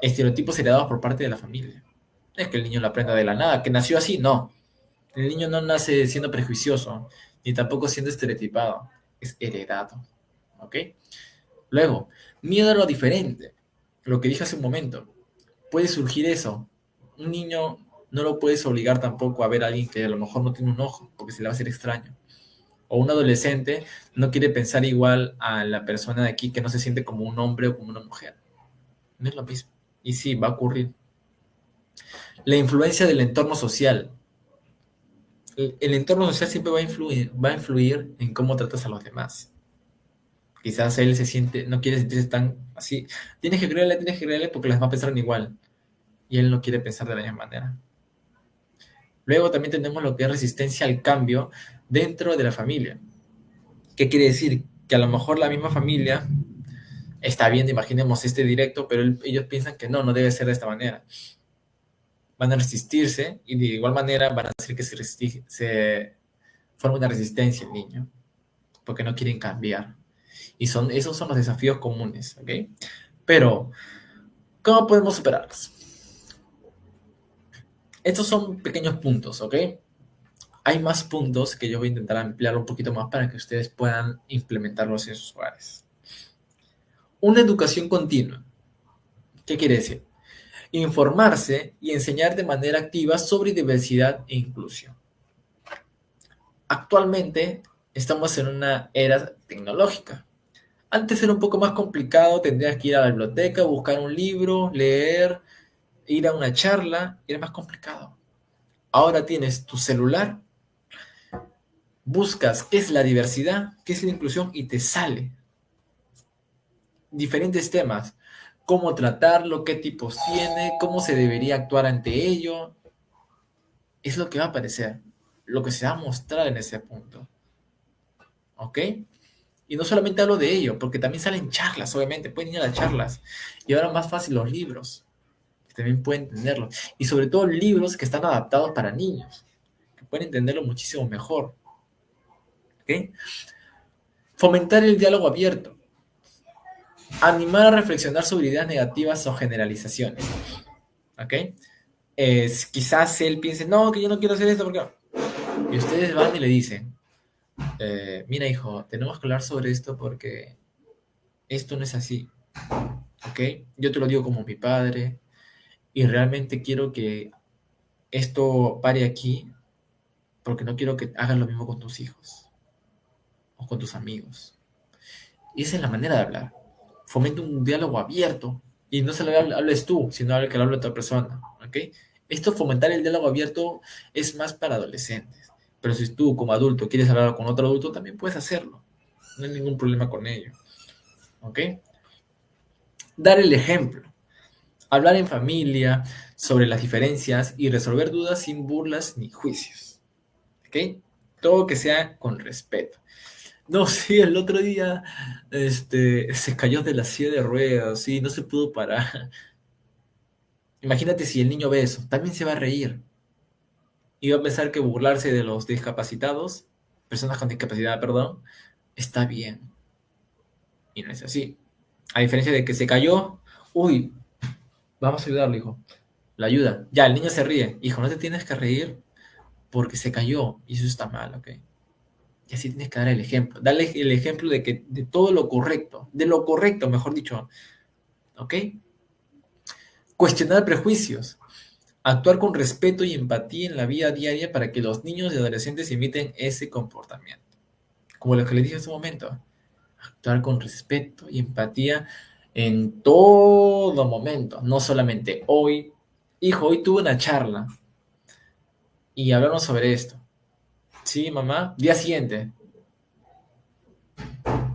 estereotipos heredados por parte de la familia. No es que el niño lo aprenda de la nada, que nació así, no. El niño no nace siendo prejuicioso, ni tampoco siendo estereotipado, es heredado. ¿Ok? Luego, miedo a lo diferente, lo que dije hace un momento. Puede surgir eso. Un niño no lo puedes obligar tampoco a ver a alguien que a lo mejor no tiene un ojo, porque se le va a hacer extraño. O un adolescente no quiere pensar igual a la persona de aquí que no se siente como un hombre o como una mujer. No es lo mismo. Y sí, va a ocurrir. La influencia del entorno social. El entorno social siempre va a influir en cómo tratas a los demás. Quizás él se siente, no quiere sentirse tan así. Tienes que creerle porque las va a pensar igual. Y él no quiere pensar de la misma manera. Luego también tenemos lo que es resistencia al cambio dentro de la familia. ¿Qué quiere decir? Que a lo mejor la misma familia está bien, imaginemos este directo, pero ellos piensan que no debe ser de esta manera. Van a resistirse y de igual manera van a hacer que se forme una resistencia el niño, porque no quieren cambiar. Y esos son los desafíos comunes, ¿ok? Pero, ¿cómo podemos superarlos? Estos son pequeños puntos, ¿ok? Hay más puntos que yo voy a intentar ampliar un poquito más para que ustedes puedan implementarlos en sus hogares. Una educación continua. ¿Qué quiere decir? Informarse y enseñar de manera activa sobre diversidad e inclusión. Actualmente estamos en una era tecnológica. Antes era un poco más complicado, tendrías que ir a la biblioteca, buscar un libro, leer, ir a una charla, era más complicado. Ahora tienes tu celular, buscas qué es la diversidad, qué es la inclusión y te sale diferentes temas, cómo tratarlo, qué tipos tiene, cómo se debería actuar ante ello. Es lo que va a aparecer, lo que se va a mostrar en ese punto. ¿Ok? Y no solamente hablo de ello, porque también salen charlas, obviamente, pueden ir a las charlas. Y ahora más fácil los libros, que también pueden entenderlo. Y sobre todo libros que están adaptados para niños, que pueden entenderlo muchísimo mejor. ¿Ok? Fomentar el diálogo abierto. Animar a reflexionar sobre ideas negativas o generalizaciones. ¿Ok? Quizás él piense, no, que yo no quiero hacer esto porque... Y ustedes van y le dicen, mira hijo, tenemos que hablar sobre esto porque esto no es así. ¿Ok? Yo te lo digo como mi padre y realmente quiero que esto pare aquí porque no quiero que hagas lo mismo con tus hijos o con tus amigos. Y esa es la manera de hablar. Fomenta un diálogo abierto y no se lo hables tú, sino que lo hable otra persona. ¿Ok? Esto, fomentar el diálogo abierto, es más para adolescentes. Pero si tú como adulto quieres hablar con otro adulto, también puedes hacerlo. No hay ningún problema con ello. ¿Ok? Dar el ejemplo. Hablar en familia sobre las diferencias y resolver dudas sin burlas ni juicios. ¿Ok? Todo que sea con respeto. No, sí, el otro día se cayó de la silla de ruedas, sí, no se pudo parar. Imagínate si el niño ve eso, también se va a reír. Y va a pensar que burlarse de los discapacitados, personas con discapacidad, perdón, está bien. Y no es así. A diferencia de que se cayó, uy, vamos a ayudarle, hijo. La ayuda. Ya, el niño se ríe. Hijo, no te tienes que reír porque se cayó. Y eso está mal, ¿ok? Y así tienes que dar el ejemplo. Darle el ejemplo de que de todo lo correcto, de lo correcto, mejor dicho, ¿ok? Cuestionar prejuicios. Actuar con respeto y empatía en la vida diaria para que los niños y adolescentes imiten ese comportamiento. Como lo que les dije hace un momento. Actuar con respeto y empatía en todo momento, no solamente hoy. Hijo, hoy tuve una charla y hablamos sobre esto. Sí, mamá. Día siguiente,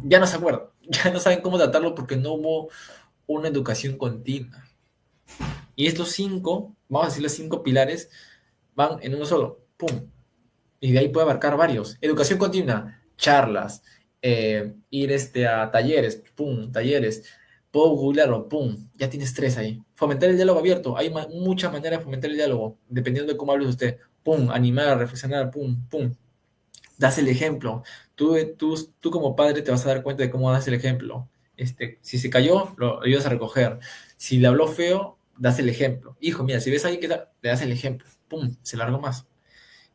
ya no se acuerdan, ya no saben cómo tratarlo porque no hubo una educación continua. Y estos cinco, vamos a decir los cinco pilares, van en uno solo. ¡Pum! Y de ahí puede abarcar varios. Educación continua, charlas, ir a talleres, ¡pum! Talleres. Puedo googlearlo, ¡pum! Ya tienes tres ahí. Fomentar el diálogo abierto. Hay muchas maneras de fomentar el diálogo, dependiendo de cómo hable usted. ¡Pum! Animar, reflexionar, ¡pum! ¡Pum! Das el ejemplo. Tú como padre te vas a dar cuenta de cómo das el ejemplo. Si se cayó, lo ayudas a recoger. Si le habló feo, das el ejemplo. Hijo, mira, si ves a alguien que le das el ejemplo. ¡Pum! Se largó más.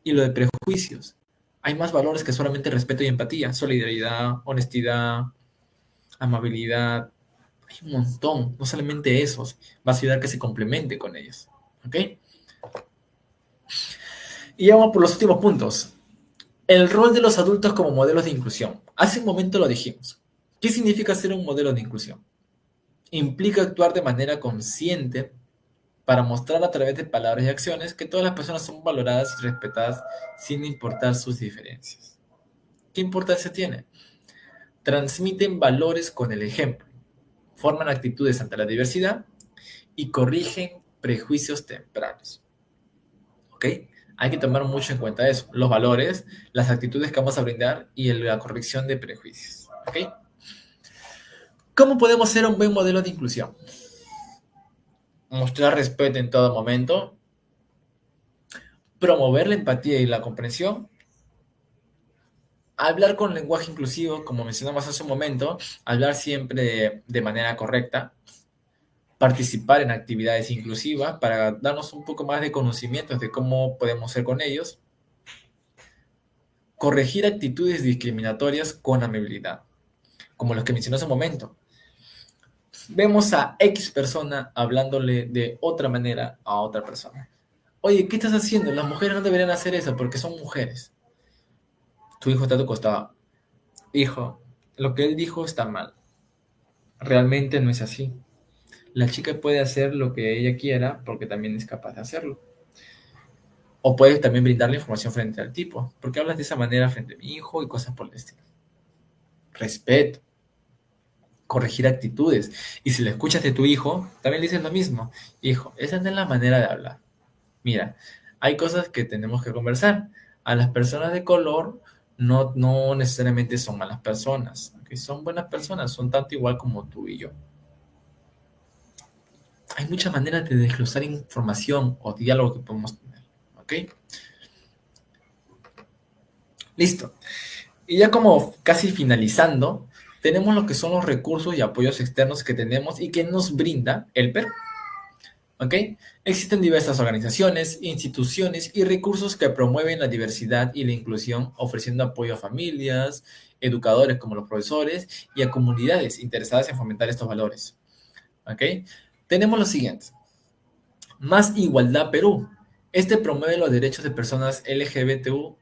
Y lo de prejuicios. Hay más valores que solamente respeto y empatía. Solidaridad, honestidad, amabilidad. Hay un montón. No solamente esos. Va a ayudar que se complemente con ellos. ¿Ok? Y ya vamos por los últimos puntos. El rol de los adultos como modelos de inclusión. Hace un momento lo dijimos. ¿Qué significa ser un modelo de inclusión? Implica actuar de manera consciente para mostrar a través de palabras y acciones que todas las personas son valoradas y respetadas sin importar sus diferencias. ¿Qué importancia tiene? Transmiten valores con el ejemplo, forman actitudes ante la diversidad y corrigen prejuicios tempranos. ¿Ok? Hay que tomar mucho en cuenta eso, los valores, las actitudes que vamos a brindar y la corrección de prejuicios. ¿Ok? ¿Cómo podemos ser un buen modelo de inclusión? Mostrar respeto en todo momento, promover la empatía y la comprensión, hablar con lenguaje inclusivo, como mencionamos hace un momento, hablar siempre de manera correcta, participar en actividades inclusivas para darnos un poco más de conocimientos de cómo podemos ser con ellos, corregir actitudes discriminatorias con amabilidad, como los que mencioné hace un momento. Vemos a X persona hablándole de otra manera a otra persona. Oye, ¿qué estás haciendo? Las mujeres no deberían hacer eso porque son mujeres. Tu hijo está a tu costado. Hijo, lo que él dijo está mal. Realmente no es así. La chica puede hacer lo que ella quiera porque también es capaz de hacerlo. O puedes también brindarle información frente al tipo. ¿Por qué hablas de esa manera frente a mi hijo y cosas por el estilo? Respeto. Corregir actitudes. Y si le escuchas de tu hijo, también le dices lo mismo. Hijo, esa no es la manera de hablar. Mira, hay cosas que tenemos que conversar. A las personas de color no necesariamente son malas personas. ¿Okay? Son buenas personas, son tanto igual como tú y yo. Hay muchas maneras de desglosar información o diálogo que podemos tener. ¿Ok? Listo. Y ya como casi finalizando, tenemos lo que son los recursos y apoyos externos que tenemos y que nos brinda el Perú. ¿Ok? Existen diversas organizaciones, instituciones y recursos que promueven la diversidad y la inclusión, ofreciendo apoyo a familias, educadores como los profesores y a comunidades interesadas en fomentar estos valores. ¿Ok? Tenemos lo siguiente. Más Igualdad Perú. Este promueve los derechos de personas LGBTIQ+.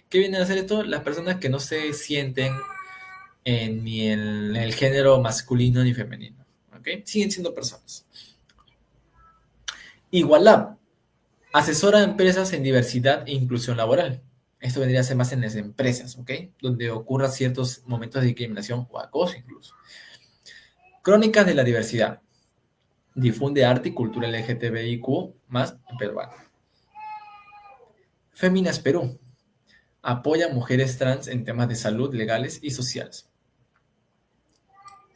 ¿Qué viene a hacer esto? Las personas que no se sienten ni en el género masculino ni femenino. ¿Ok? Siguen siendo personas. Igualab asesora a empresas en diversidad e inclusión laboral. Esto vendría a ser más en las empresas, ¿ok? Donde ocurran ciertos momentos de discriminación o acoso incluso. Crónicas de la diversidad. Difunde arte y cultura LGTBIQ más en peruano. Féminas Perú. Apoya a mujeres trans en temas de salud, legales y sociales.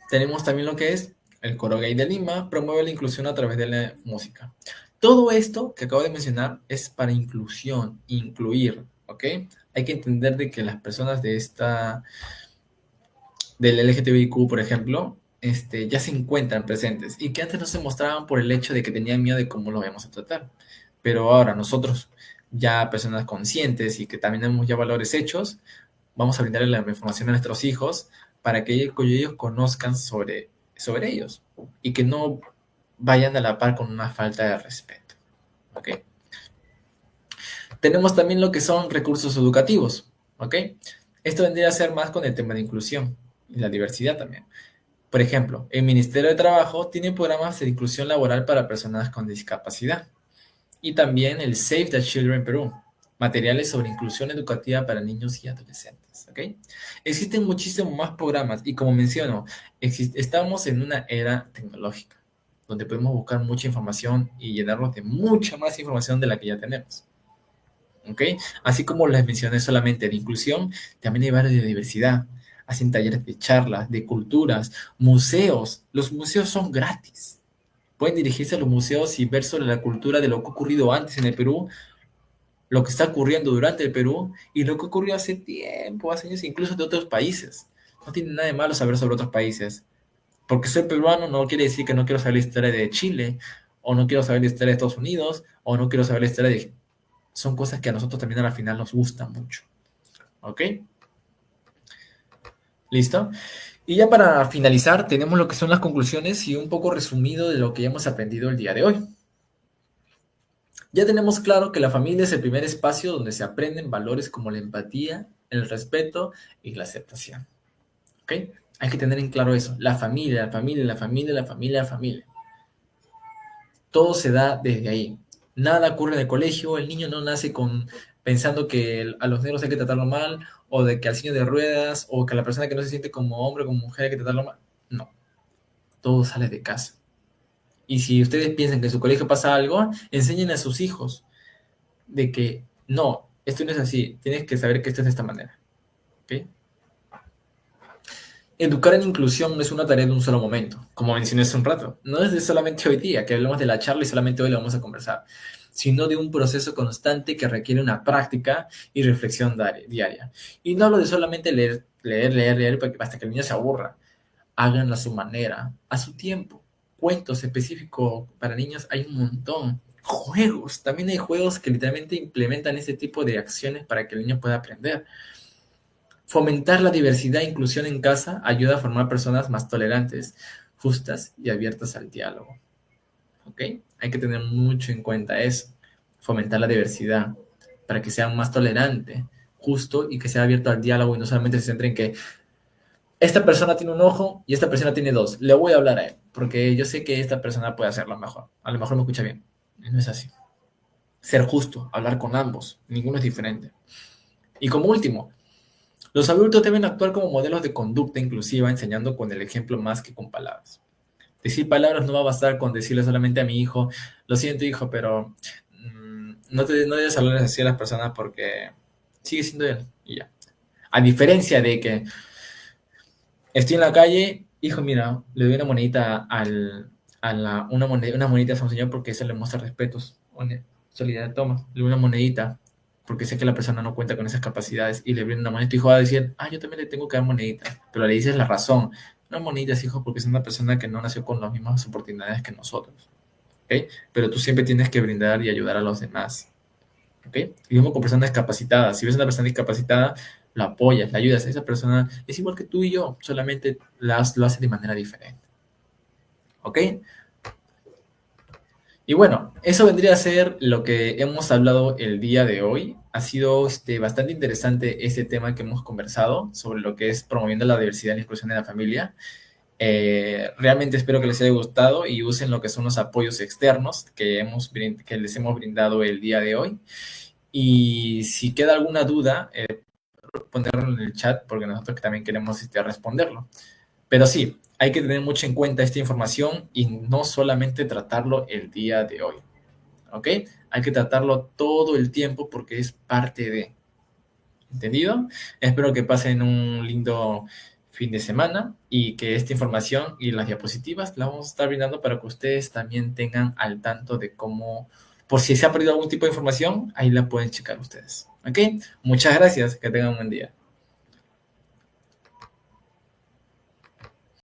Tenemos también lo que es el Coro Gay de Lima, promueve la inclusión a través de la música. Todo esto que acabo de mencionar es para inclusión, incluir, ¿ok? Hay que entender de que las personas del LGTBIQ, por ejemplo, ya se encuentran presentes y que antes no se mostraban por el hecho de que tenían miedo de cómo lo vamos a tratar. Pero ahora nosotros, ya personas conscientes y que también tenemos ya valores hechos, vamos a brindarle la información a nuestros hijos para que ellos conozcan sobre ellos y que no vayan a la par con una falta de respeto. ¿Ok? Tenemos también lo que son recursos educativos. ¿Ok? Esto vendría a ser más con el tema de inclusión y la diversidad también. Por ejemplo, el Ministerio de Trabajo tiene programas de inclusión laboral para personas con discapacidad. Y también el Save the Children Perú, materiales sobre inclusión educativa para niños y adolescentes. ¿Ok? Existen muchísimos más programas y como menciono, estamos en una era tecnológica donde podemos buscar mucha información y llenarnos de mucha más información de la que ya tenemos. ¿Ok? Así como les mencioné solamente de inclusión, también hay varios de diversidad. Hacen talleres de charlas, de culturas, museos. Los museos son gratis. Pueden dirigirse a los museos y ver sobre la cultura de lo que ha ocurrido antes en el Perú, lo que está ocurriendo durante el Perú y lo que ocurrió hace tiempo, hace años, incluso de otros países. No tiene nada de malo saber sobre otros países. Porque soy peruano no quiere decir que no quiero saber la historia de Chile, o no quiero saber la historia de Estados Unidos, o no quiero saber la historia de... Son cosas que a nosotros también a la final nos gustan mucho. ¿Ok? ¿Listo? Y ya para finalizar, tenemos lo que son las conclusiones y un poco resumido de lo que ya hemos aprendido el día de hoy. Ya tenemos claro que la familia es el primer espacio donde se aprenden valores como la empatía, el respeto y la aceptación. ¿Ok? Hay que tener en claro eso. La familia, la familia, la familia, la familia, la familia. Todo se da desde ahí. Nada ocurre en el colegio, el niño no nace pensando que a los negros hay que tratarlo mal, o de que al niño de ruedas, o que a la persona que no se siente como hombre o como mujer hay que tratarlo mal. No, todo sale de casa. Y si ustedes piensan que en su colegio pasa algo, enseñen a sus hijos de que no, esto no es así, tienes que saber que esto es de esta manera. ¿Okay? Educar en inclusión no es una tarea de un solo momento, como mencioné hace un rato. No es de solamente hoy día, que hablamos de la charla y solamente hoy lo vamos a conversar, sino de un proceso constante que requiere una práctica y reflexión diaria. Y no hablo de solamente leer, hasta que el niño se aburra. Háganlo a su manera, a su tiempo. Cuentos específicos para niños hay un montón. Juegos, también hay juegos que literalmente implementan ese tipo de acciones para que el niño pueda aprender. Fomentar la diversidad e inclusión en casa ayuda a formar personas más tolerantes, justas y abiertas al diálogo. ¿Ok? Hay que tener mucho en cuenta eso. Fomentar la diversidad para que sea más tolerante, justo y que sea abierto al diálogo y no solamente se centre en que esta persona tiene un ojo y esta persona tiene dos. Le voy a hablar a él porque yo sé que esta persona puede hacerlo mejor. A lo mejor me escucha bien. No es así. Ser justo, hablar con ambos. Ninguno es diferente. Y como último, los adultos deben actuar como modelos de conducta inclusiva, enseñando con el ejemplo más que con palabras. Decir palabras no va a bastar con decirle solamente a mi hijo, lo siento hijo, pero no debes hablar así a las personas porque sigue siendo él y ya. A diferencia de que estoy en la calle, hijo, mira, le doy una monedita una monedita a un señor porque eso le muestra respetos, solidaridad, toma, le doy una monedita porque sé que la persona no cuenta con esas capacidades y le brindo una moneda. Tu hijo va a decir, yo también le tengo que dar moneditas, pero le dices la razón. No moneditas, hijo, porque es una persona que no nació con las mismas oportunidades que nosotros, ¿ok? Pero tú siempre tienes que brindar y ayudar a los demás, ¿ok? Y mismo con personas discapacitadas. Si ves a una persona discapacitada, la apoyas, la ayudas. Esa persona es igual que tú y yo, solamente lo hace de manera diferente, ¿ok? Y bueno, eso vendría a ser lo que hemos hablado el día de hoy. Ha sido bastante interesante este tema que hemos conversado sobre lo que es promoviendo la diversidad y la inclusión en la familia. Realmente espero que les haya gustado y usen lo que son los apoyos externos que les hemos brindado el día de hoy. Y si queda alguna duda, ponerlo en el chat porque nosotros también queremos responderlo. Pero sí, hay que tener mucho en cuenta esta información y no solamente tratarlo el día de hoy, ¿ok? Hay que tratarlo todo el tiempo porque es parte de, ¿entendido? Espero que pasen un lindo fin de semana y que esta información y las diapositivas las vamos a estar brindando para que ustedes también tengan al tanto de cómo, por si se ha perdido algún tipo de información, ahí la pueden checar ustedes, ¿ok? Muchas gracias, que tengan un buen día.